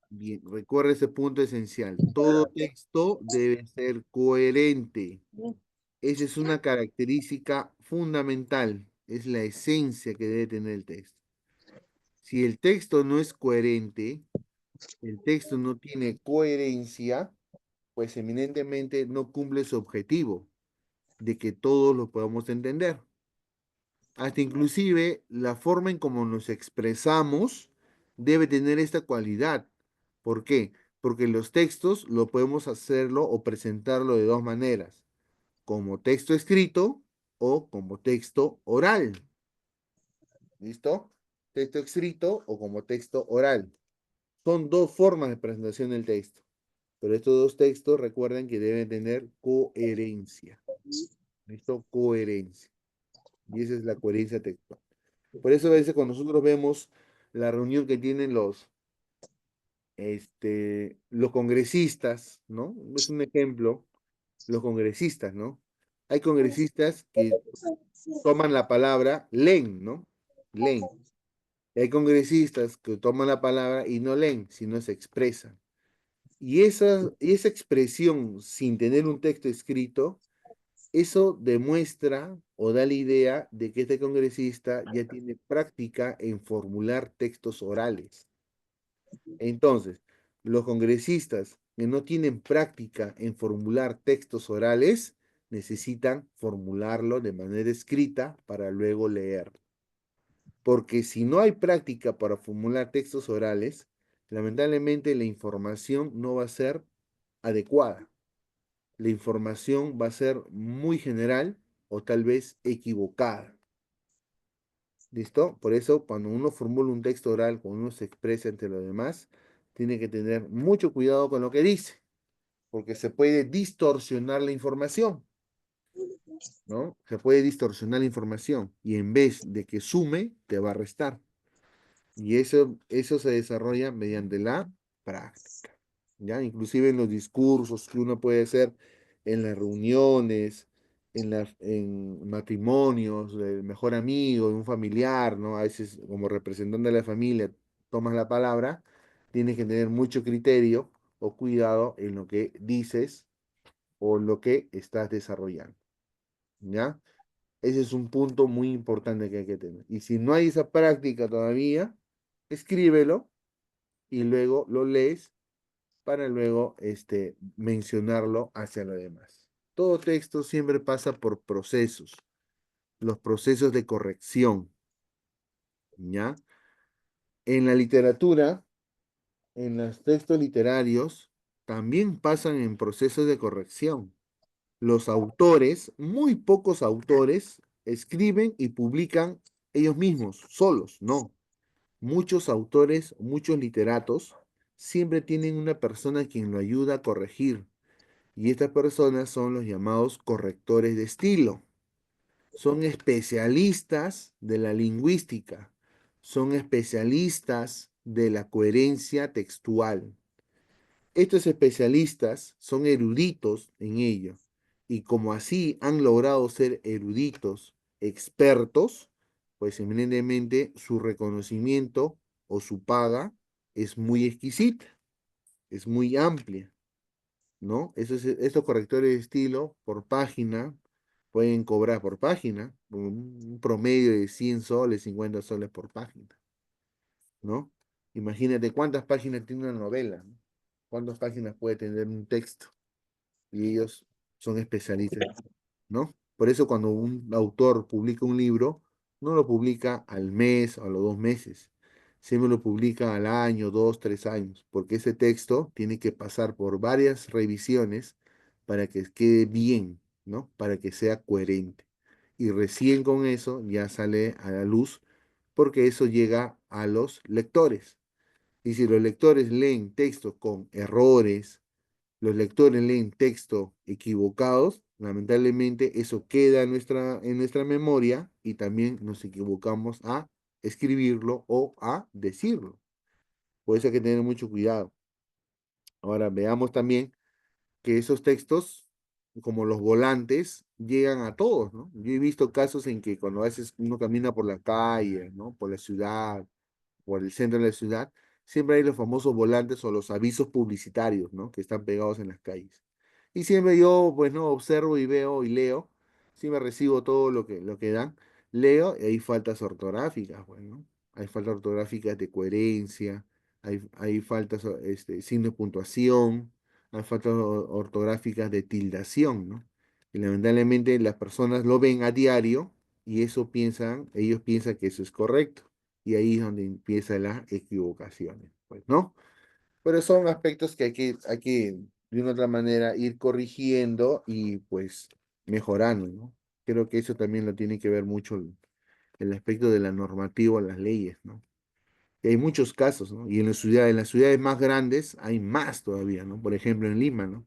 Bien, recuerda ese punto esencial. Todo texto debe ser coherente. Esa es una característica fundamental. Es la esencia que debe tener el texto. Si el texto no es coherente, el texto no tiene coherencia, pues eminentemente no cumple su objetivo de que todos lo podamos entender. Hasta inclusive la forma en cómo nos expresamos debe tener esta cualidad. ¿Por qué? Porque los textos lo podemos hacerlo o presentarlo de dos maneras, como texto escrito o como texto oral. ¿Listo? Texto escrito o como texto oral. Son dos formas de presentación del texto, pero estos dos textos recuerden que deben tener coherencia. ¿Listo? Coherencia. Y esa es la coherencia textual. Por eso a veces cuando nosotros vemos la reunión que tienen los congresistas, ¿no? Es un ejemplo, los congresistas, ¿no? Hay congresistas que toman la palabra, leen, ¿no? Leen. Hay congresistas que toman la palabra y no leen, sino se expresan. Y esa expresión sin tener un texto escrito, eso demuestra o da la idea de que este congresista ya tiene práctica en formular textos orales. Entonces, los congresistas que no tienen práctica en formular textos orales necesitan formularlo de manera escrita para luego leer. Porque si no hay práctica para formular textos orales, lamentablemente la información no va a ser adecuada. La información va a ser muy general o tal vez equivocada. ¿Listo? Por eso, cuando uno formula un texto oral, cuando uno se expresa ante los demás, tiene que tener mucho cuidado con lo que dice, porque se puede distorsionar la información, ¿no? Se puede distorsionar la información y en vez de que sume, te va a restar. Y eso se desarrolla mediante la práctica, ¿ya? Inclusive en los discursos que uno puede hacer en las reuniones, en matrimonios, del mejor amigo, de un familiar, ¿no? A veces como representante de la familia tomas la palabra, tienes que tener mucho criterio o cuidado en lo que dices o en lo que estás desarrollando, ¿ya? Ese es un punto muy importante que hay que tener. Y si no hay esa práctica todavía, escríbelo y luego lo lees para luego mencionarlo hacia lo demás. Todo texto siempre pasa por procesos, los procesos de corrección, ¿ya? En la literatura, en los textos literarios, también pasan en procesos de corrección. Los autores, muy pocos autores, escriben y publican ellos mismos, solos, no. muchos autores, muchos literatos, siempre tienen una persona quien lo ayuda a corregir. Y estas personas son los llamados correctores de estilo. Son especialistas de la lingüística. Son especialistas de la coherencia textual. Estos especialistas son eruditos en ello. Y como así han logrado ser eruditos, expertos, pues eminentemente su reconocimiento o su paga es muy exquisita, es muy amplia, ¿no? Estos correctores de estilo por página pueden cobrar por página un promedio de 100 soles, 50 soles por página, ¿no? Imagínate cuántas páginas tiene una novela, ¿no? Cuántas páginas puede tener un texto. Y ellos son especialistas, ¿no? Por eso cuando un autor publica un libro, no lo publica al mes o a los 2 meses, siempre lo publica al año, 2, 3 años, porque ese texto tiene que pasar por varias revisiones para que quede bien, ¿no? Para que sea coherente. Y recién con eso ya sale a la luz, porque eso llega a los lectores. Y si los lectores leen textos con errores, los lectores leen texto equivocados, lamentablemente eso queda en nuestra memoria y también nos equivocamos a escribirlo o a decirlo. Por eso hay que tener mucho cuidado. Ahora veamos también que esos textos, como los volantes, llegan a todos, ¿no? Yo he visto casos en que cuando a veces uno camina por la calle, ¿no? Por la ciudad, por el centro de la ciudad, siempre hay los famosos volantes o los avisos publicitarios, ¿no? Que están pegados en las calles. Y siempre yo, pues, no, observo y veo y leo, siempre recibo todo lo que dan, leo y hay faltas ortográficas, pues, ¿no? Hay faltas ortográficas de coherencia, hay faltas, signo de puntuación, hay faltas ortográficas de tildación, ¿no? Y lamentablemente las personas lo ven a diario y ellos piensan que eso es correcto. Y ahí es donde empiezan las equivocaciones, pues, ¿no? Pero son aspectos que hay que de una u otra manera ir corrigiendo y pues mejorando, ¿no? Creo que eso también lo tiene que ver mucho el aspecto de la normativa, las leyes, ¿no? Y hay muchos casos, ¿no? Y en las ciudades más grandes hay más todavía, ¿no? Por ejemplo, en Lima, ¿no?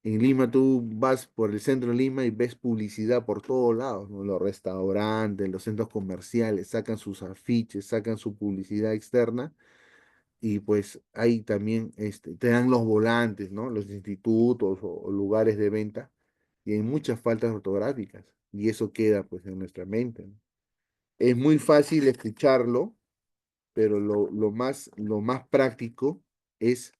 En Lima tú vas por el centro de Lima y ves publicidad por todos lados, ¿no? Los restaurantes, los centros comerciales sacan sus afiches, sacan su publicidad externa y pues ahí también te dan los volantes, ¿no? Los institutos o lugares de venta y hay muchas faltas ortográficas y eso queda pues en nuestra mente, ¿no? Es muy fácil escucharlo, pero lo más práctico es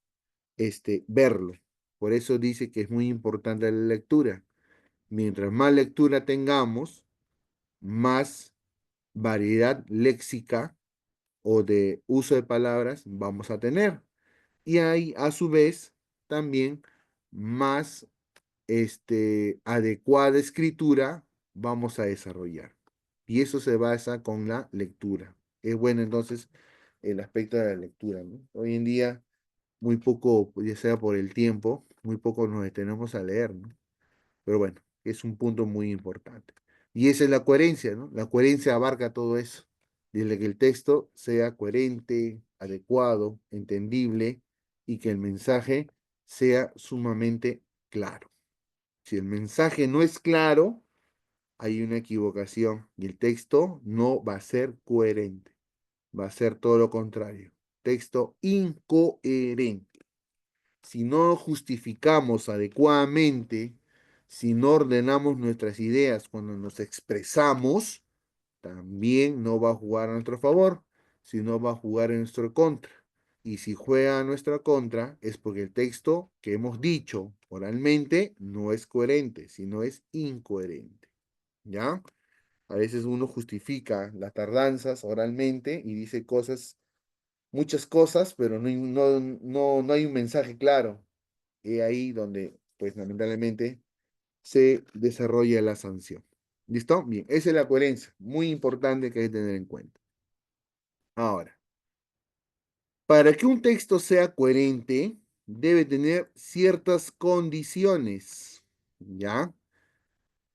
verlo. Por eso dice que es muy importante la lectura. Mientras más lectura tengamos, más variedad léxica o de uso de palabras vamos a tener. Y hay, a su vez, también más adecuada escritura vamos a desarrollar. Y eso se basa con la lectura. Es bueno entonces el aspecto de la lectura, ¿no? Hoy en día muy poco, ya sea por el tiempo, muy poco nos detenemos a leer, ¿no? Pero bueno, es un punto muy importante. Y esa es la coherencia, ¿no? La coherencia abarca todo eso, desde que el texto sea coherente, adecuado, entendible y que el mensaje sea sumamente claro. Si el mensaje no es claro, hay una equivocación y el texto no va a ser coherente, va a ser todo lo contrario, texto incoherente. Si no justificamos adecuadamente, si no ordenamos nuestras ideas cuando nos expresamos, también no va a jugar a nuestro favor, sino va a jugar en nuestro contra. Y si juega a nuestra contra, es porque el texto que hemos dicho oralmente no es coherente, sino es incoherente. ¿Ya? A veces uno justifica las tardanzas oralmente y dice muchas cosas, pero no hay un mensaje claro. Y ahí donde, pues lamentablemente, se desarrolla la sanción. ¿Listo? Bien, esa es la coherencia, muy importante que hay que tener en cuenta. Ahora, para que un texto sea coherente, debe tener ciertas condiciones, ¿ya?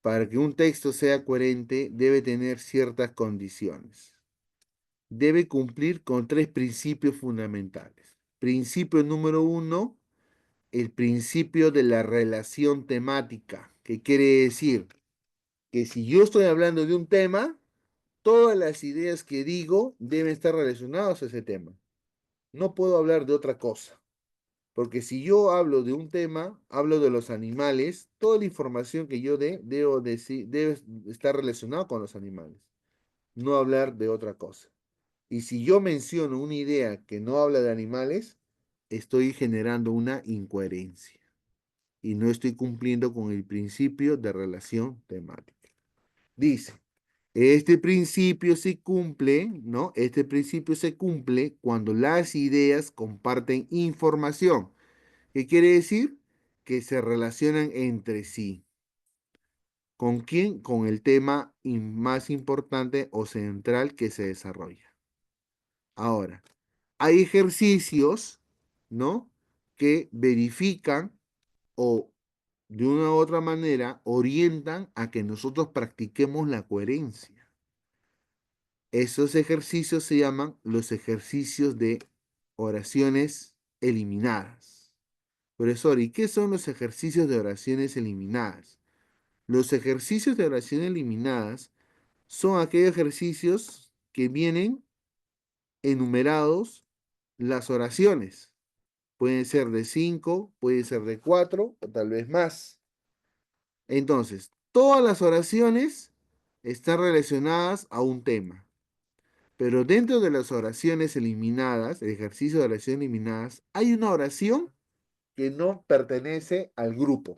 Para que un texto sea coherente, debe tener ciertas condiciones. debe cumplir con 3 principios fundamentales. Principio número 1, el principio de la relación temática, que quiere decir que si yo estoy hablando de un tema, todas las ideas que digo deben estar relacionadas a ese tema. No puedo hablar de otra cosa, porque si yo hablo de un tema, hablo de los animales, toda la información que yo debo decir, debe estar relacionada con los animales, no hablar de otra cosa. Y si yo menciono una idea que no habla de animales, estoy generando una incoherencia y no estoy cumpliendo con el principio de relación temática. Dice, este principio se cumple, ¿no? Este principio se cumple cuando las ideas comparten información. ¿Qué quiere decir? Que se relacionan entre sí. ¿Con quién? Con el tema más importante o central que se desarrolla. Ahora, hay ejercicios, ¿no? Que verifican o de una u otra manera orientan a que nosotros practiquemos la coherencia. Esos ejercicios se llaman los ejercicios de oraciones eliminadas. Profesor, ¿y qué son los ejercicios de oraciones eliminadas? Los ejercicios de oración eliminadas son aquellos ejercicios que vienen enumerados las oraciones. Pueden ser de 5, puede ser de 4 o tal vez más. Entonces, todas las oraciones están relacionadas a un tema. Pero dentro de las oraciones eliminadas, el ejercicio de oración eliminadas, hay una oración que no pertenece al grupo.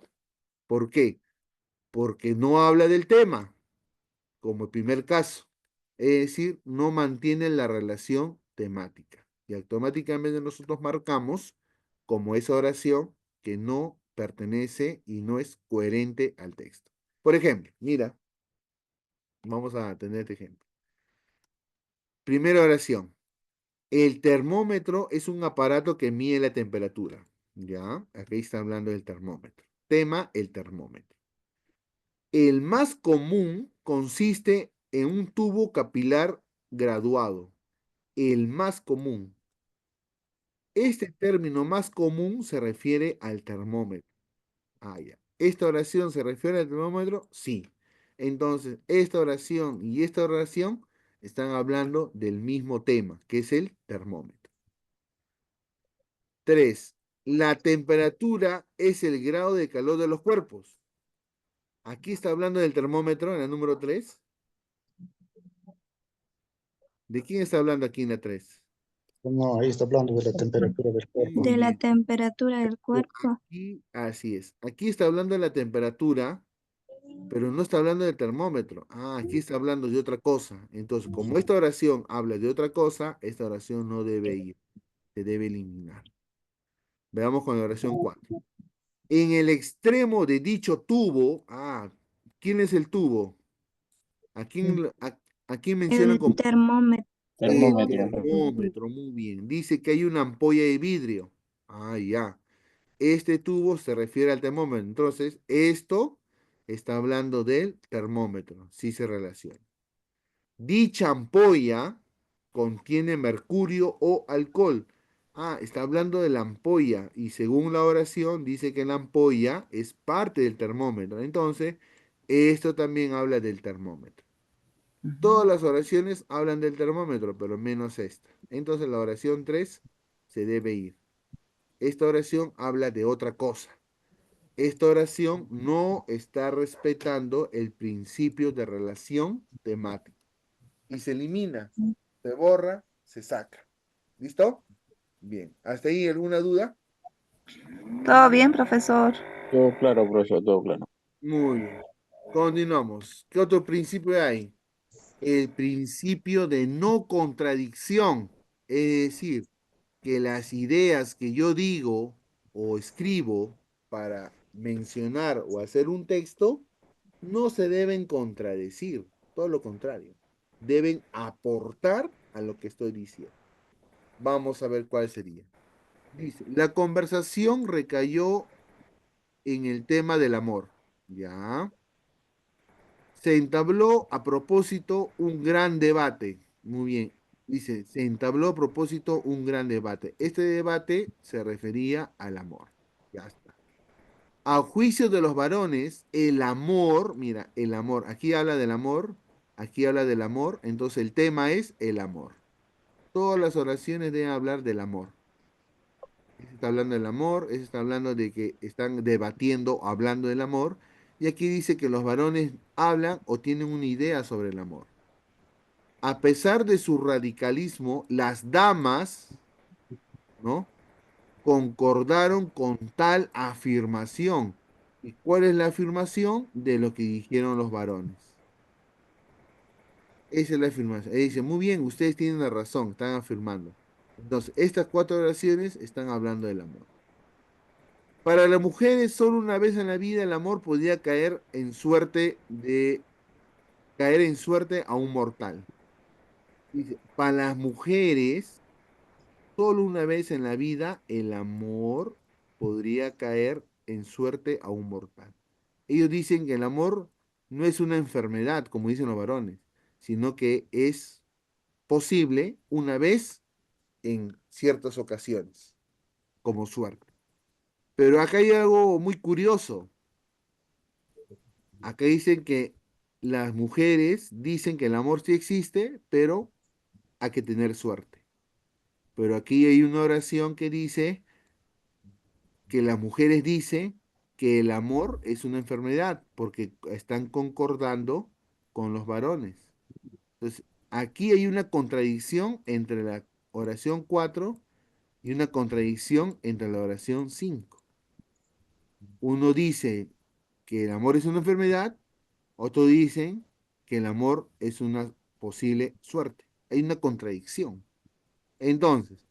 ¿Por qué? Porque no habla del tema, como el primer caso. Es decir, no mantiene la relación temática. Y automáticamente nosotros marcamos como esa oración que no pertenece y no es coherente al texto. Por ejemplo, mira, vamos a tener este ejemplo. Primera oración. El termómetro es un aparato que mide la temperatura. ¿Ya? Aquí está hablando del termómetro. Tema, el termómetro. El más común consiste en un tubo capilar graduado. El más común. Este término más común se refiere al termómetro. Ah, ya. ¿Esta oración se refiere al termómetro? Sí. Entonces, esta oración y esta oración están hablando del mismo tema, que es el termómetro. 3. La temperatura es el grado de calor de los cuerpos. Aquí está hablando del termómetro en la número 3. ¿De quién está hablando aquí en la 3? No, ahí está hablando de la temperatura del cuerpo. De la temperatura del cuerpo. Aquí, así es. Aquí está hablando de la temperatura, pero no está hablando del termómetro. Ah, aquí está hablando de otra cosa. Entonces, como esta oración habla de otra cosa, esta oración no debe ir. Se debe eliminar. Veamos con la oración 4. En el extremo de dicho tubo, ¿quién es el tubo? ¿A quién mencionan El como termómetro. el Termómetro. termómetro? Muy bien. Dice que hay una ampolla de vidrio. Ah, ya. Este tubo se refiere al termómetro. Entonces, esto está hablando del termómetro. Sí se relaciona. Dicha ampolla contiene mercurio o alcohol. Está hablando de la ampolla y según la oración dice que la ampolla es parte del termómetro. Entonces, esto también habla del termómetro. Todas las oraciones hablan del termómetro, pero menos esta. Entonces, la oración 3 se debe ir. Esta oración habla de otra cosa. Esta oración no está respetando el principio de relación temática y se elimina, se borra, se saca. ¿Listo? Bien. ¿Hasta ahí alguna duda? Todo bien, profesor. Todo claro, profesor, todo claro. Muy bien. Continuamos. ¿Qué otro principio hay? El principio de no contradicción. Es decir, que las ideas que yo digo o escribo para mencionar o hacer un texto no se deben contradecir, todo lo contrario, deben aportar a lo que estoy diciendo. Vamos a ver cuál sería. Dice, la conversación recayó en el tema del amor. Ya. Se entabló a propósito un gran debate. Muy bien. Dice, se entabló a propósito un gran debate. Este debate se refería al amor. Ya está. A juicio de los varones, el amor, mira, el amor, aquí habla del amor, aquí habla del amor, entonces el tema es el amor. Todas las oraciones deben hablar del amor. Ese está hablando del amor, ese está hablando de que están debatiendo, hablando del amor, y aquí dice que los varones hablan o tienen una idea sobre el amor. A pesar de su radicalismo, las damas, ¿no? Concordaron con tal afirmación. ¿Y cuál es la afirmación? De lo que dijeron los varones. Esa es la afirmación. Él dice, muy bien, ustedes tienen la razón, están afirmando. Entonces, estas 4 oraciones están hablando del amor. Para las mujeres, solo una vez en la vida el amor podía caer en suerte a un mortal. Dice, para las mujeres, solo una vez en la vida el amor podría caer en suerte a un mortal. Ellos dicen que el amor no es una enfermedad, como dicen los varones, sino que es posible una vez en ciertas ocasiones, como suerte. Pero acá hay algo muy curioso. Acá dicen que las mujeres dicen que el amor sí existe, pero hay que tener suerte. Pero aquí hay una oración que dice que las mujeres dicen que el amor es una enfermedad porque están concordando con los varones. Entonces, aquí hay una contradicción entre la oración 4 y una contradicción entre la oración 5. Uno dice que el amor es una enfermedad, otro dicen que el amor es una posible suerte. Hay una contradicción. Entonces,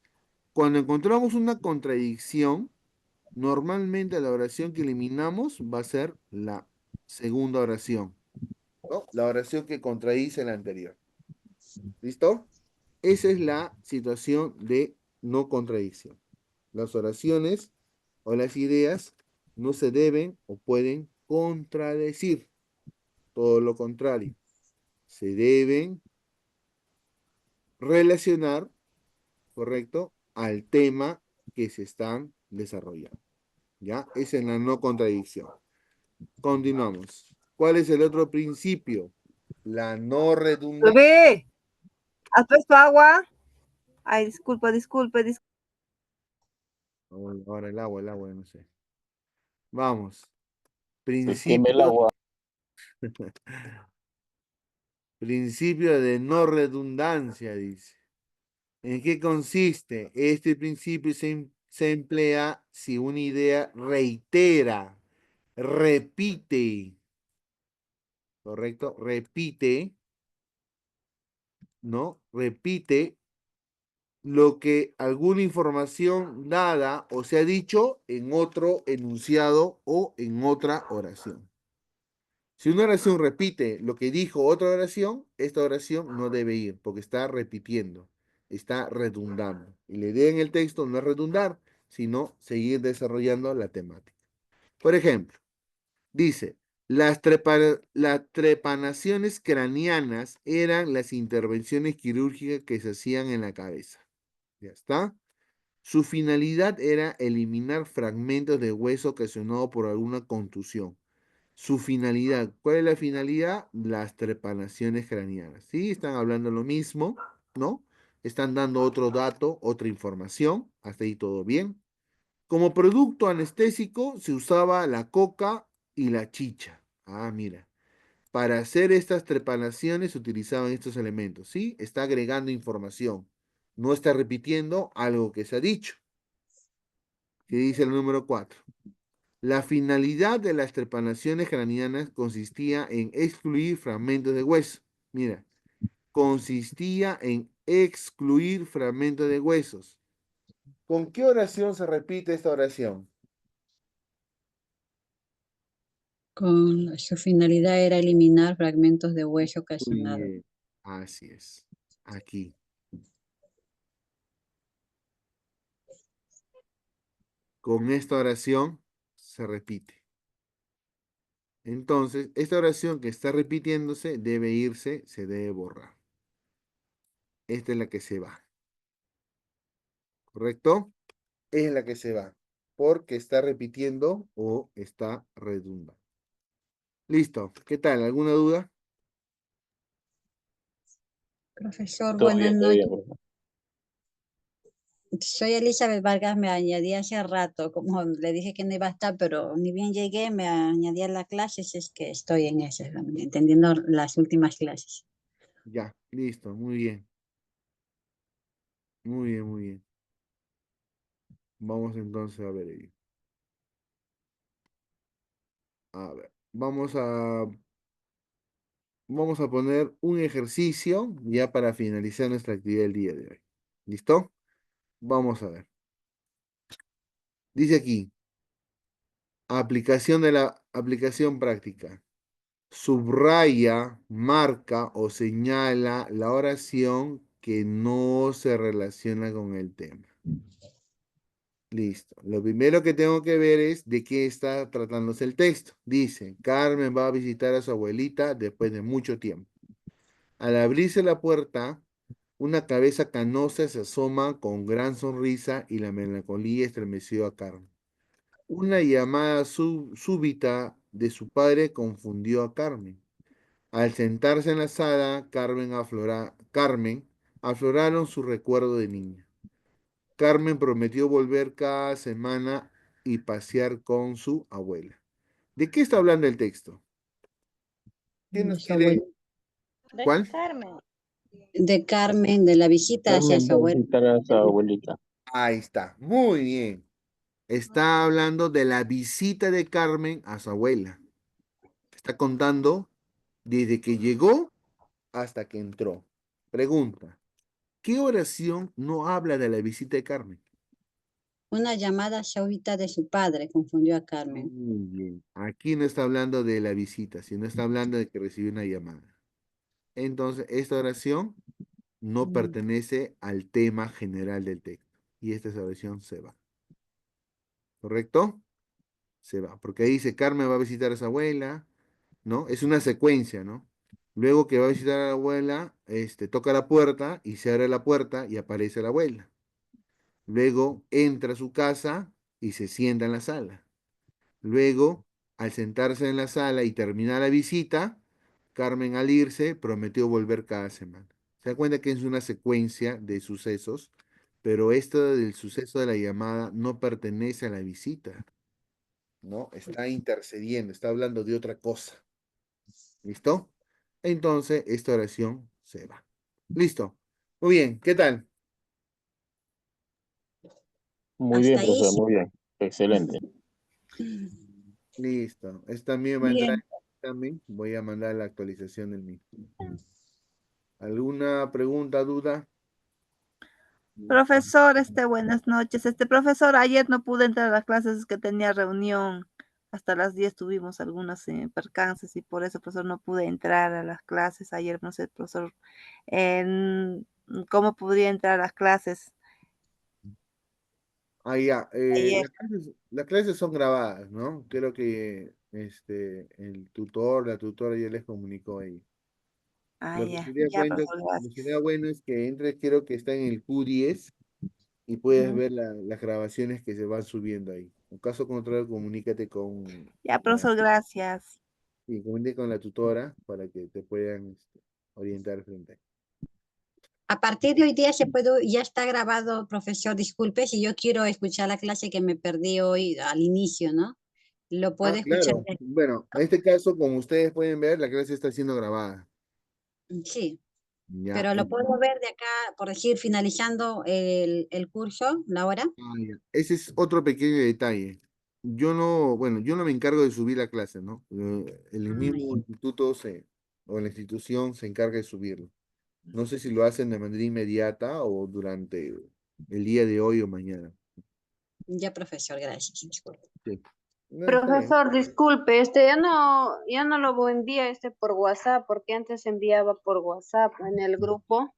cuando encontramos una contradicción, normalmente la oración que eliminamos va a ser la segunda oración, ¿no? La oración que contradice la anterior. ¿Listo? Esa es la situación de no contradicción. Las oraciones o las ideas no se deben o pueden contradecir. Todo lo contrario. Se deben relacionar, ¿correcto?, al tema que se están desarrollando. ¿Ya? Esa es la no contradicción. Continuamos. ¿Cuál es el otro principio? La no redundancia. Bebé, ¿has puesto agua? Ay, disculpa. Ahora el agua, no sé. Vamos. Se queme el Principio, agua. principio de no redundancia, dice. ¿En qué consiste? Este principio se emplea si una idea reitera, repite, ¿correcto? Repite, ¿no? Repite lo que alguna información dada o se ha dicho en otro enunciado o en otra oración. Si una oración repite lo que dijo otra oración, esta oración no debe ir porque está repitiendo, está redundando. Y la idea en el texto no es redundar, sino seguir desarrollando la temática. Por ejemplo, dice, las trepanaciones craneanas eran las intervenciones quirúrgicas que se hacían en la cabeza. Ya está. Su finalidad era eliminar fragmentos de hueso ocasionados por alguna contusión. Su finalidad, ¿cuál es la finalidad? Las trepanaciones craneanas. ¿Sí? Están hablando lo mismo, ¿no? Están dando otro dato, otra información. Hasta ahí todo bien. Como producto anestésico se usaba la coca y la chicha. Ah, mira. Para hacer estas trepanaciones se utilizaban estos elementos, ¿sí? Está agregando información. No está repitiendo algo que se ha dicho. ¿Qué dice el número 4? La finalidad de las trepanaciones craneanas consistía en excluir fragmentos de hueso. Mira, consistía en excluir fragmentos de huesos. ¿Con qué oración se repite esta oración? Con su finalidad era eliminar fragmentos de hueso Muy ocasionados. bien, así es. Aquí. Con esta oración se repite. Entonces, esta oración que está repitiéndose debe irse, se debe borrar. esta es la que se va. ¿Correcto? Es la que se va. Porque está repitiendo o está redundando. Listo. ¿Qué tal? ¿Alguna duda? Profesor, Todo buenas bien, todo bien, noches. profesor. Soy Elizabeth Vargas, me añadí hace rato, como le dije que no iba a estar, pero ni bien llegué, me añadí a la clase, si es que estoy en eso, entendiendo las últimas clases. Ya, listo. Muy bien. Muy bien, muy bien. Vamos entonces a ver ello. A ver, vamos a poner un ejercicio ya para finalizar nuestra actividad del día de hoy. ¿Listo? Vamos a ver. Dice aquí, aplicación de la aplicación práctica. Subraya, marca o señala la oración que no se relaciona con el tema. Listo. Lo primero que tengo que ver es de qué está tratándose el texto. Dice, Carmen va a visitar a su abuelita después de mucho tiempo. Al abrirse la puerta, una cabeza canosa se asoma con gran sonrisa y la melancolía estremeció a Carmen. Una llamada súbita de su padre confundió a Carmen. Al sentarse en la sala, Carmen afloraron su recuerdo de niña. Carmen prometió volver cada semana y pasear con su abuela. ¿De qué está hablando el texto? ¿Quién nos Su quiere? abuela. De ¿Cuál? Carmen. De Carmen, de la visita hacia Carmen su va a abuela. visitar a su abuelita. Ahí está, muy bien. Está hablando de la visita de Carmen a su abuela. Está contando desde que llegó hasta que entró. Pregunta, ¿qué oración no habla de la visita de Carmen? Una llamada súbita de su padre confundió a Carmen. Muy bien. Aquí no está hablando de la visita, sino está hablando de que recibió una llamada. Entonces, esta oración no pertenece al tema general del texto. Y esta oración se va. ¿Correcto? Se va. Porque ahí dice, Carmen va a visitar a su abuela, ¿no? Es una secuencia, ¿no? Luego que va a visitar a la abuela, toca la puerta y se abre la puerta y aparece la abuela. Luego entra a su casa y se sienta en la sala. Luego, al sentarse en la sala y terminar la visita, Carmen al irse prometió volver cada semana. Se da cuenta que es una secuencia de sucesos, pero esto del suceso de la llamada no pertenece a la visita, ¿no? Está intercediendo, está hablando de otra cosa. ¿Listo? Entonces, esta oración se va. Listo. Muy bien, ¿qué tal? Muy bien, Hasta ahí profesor, sí. muy bien. Excelente. Listo. Esta también va a entrar Bien. en el examen. Voy a mandar la actualización del mismo. ¿Alguna pregunta, duda? Profesor, buenas noches. Profesor, ayer no pude entrar a las clases, es que tenía reunión. Hasta las 10 tuvimos algunos percances y por eso, profesor, no pude entrar a las clases. Ayer, no sé, profesor, ¿cómo podría entrar a las clases Ah, ya. ayer? Las clases son grabadas, ¿no? Creo que el tutor, la tutora ya les comunicó ahí. Ah, Lo que ya, sería ya, bueno, profesor, lo que gracias. sería bueno es que entres, creo que está en el Q10 y puedes Ujú. ver las grabaciones que se van subiendo ahí. En caso contrario, comunícate Ya, profesor, gracias. sí, comunícate con la tutora para que te puedan orientar frente a ahí. A partir de hoy día ya está grabado, profesor, disculpe, si yo quiero escuchar la clase que me perdí hoy al inicio, ¿no? Lo puedo Ah, escuchar. claro. Bueno, en este caso, como ustedes pueden ver, la clase está siendo grabada. Sí, Ya. pero lo puedo ver de acá, por decir, finalizando el curso, la hora. Ya. Ese es otro pequeño detalle. Yo no me encargo de subir la clase, ¿no? El mismo instituto o la institución se encarga de subirlo. No sé si lo hacen de manera inmediata o durante el día de hoy o mañana. Ya, profesor, gracias. Disculpe. Sí. No, está bien. Profesor, disculpe, ya no lo envía por WhatsApp, porque antes enviaba por WhatsApp en el grupo.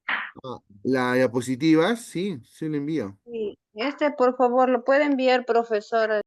Ah, la diapositiva, sí, sí lo envío. Sí, por favor, lo puede enviar, profesor,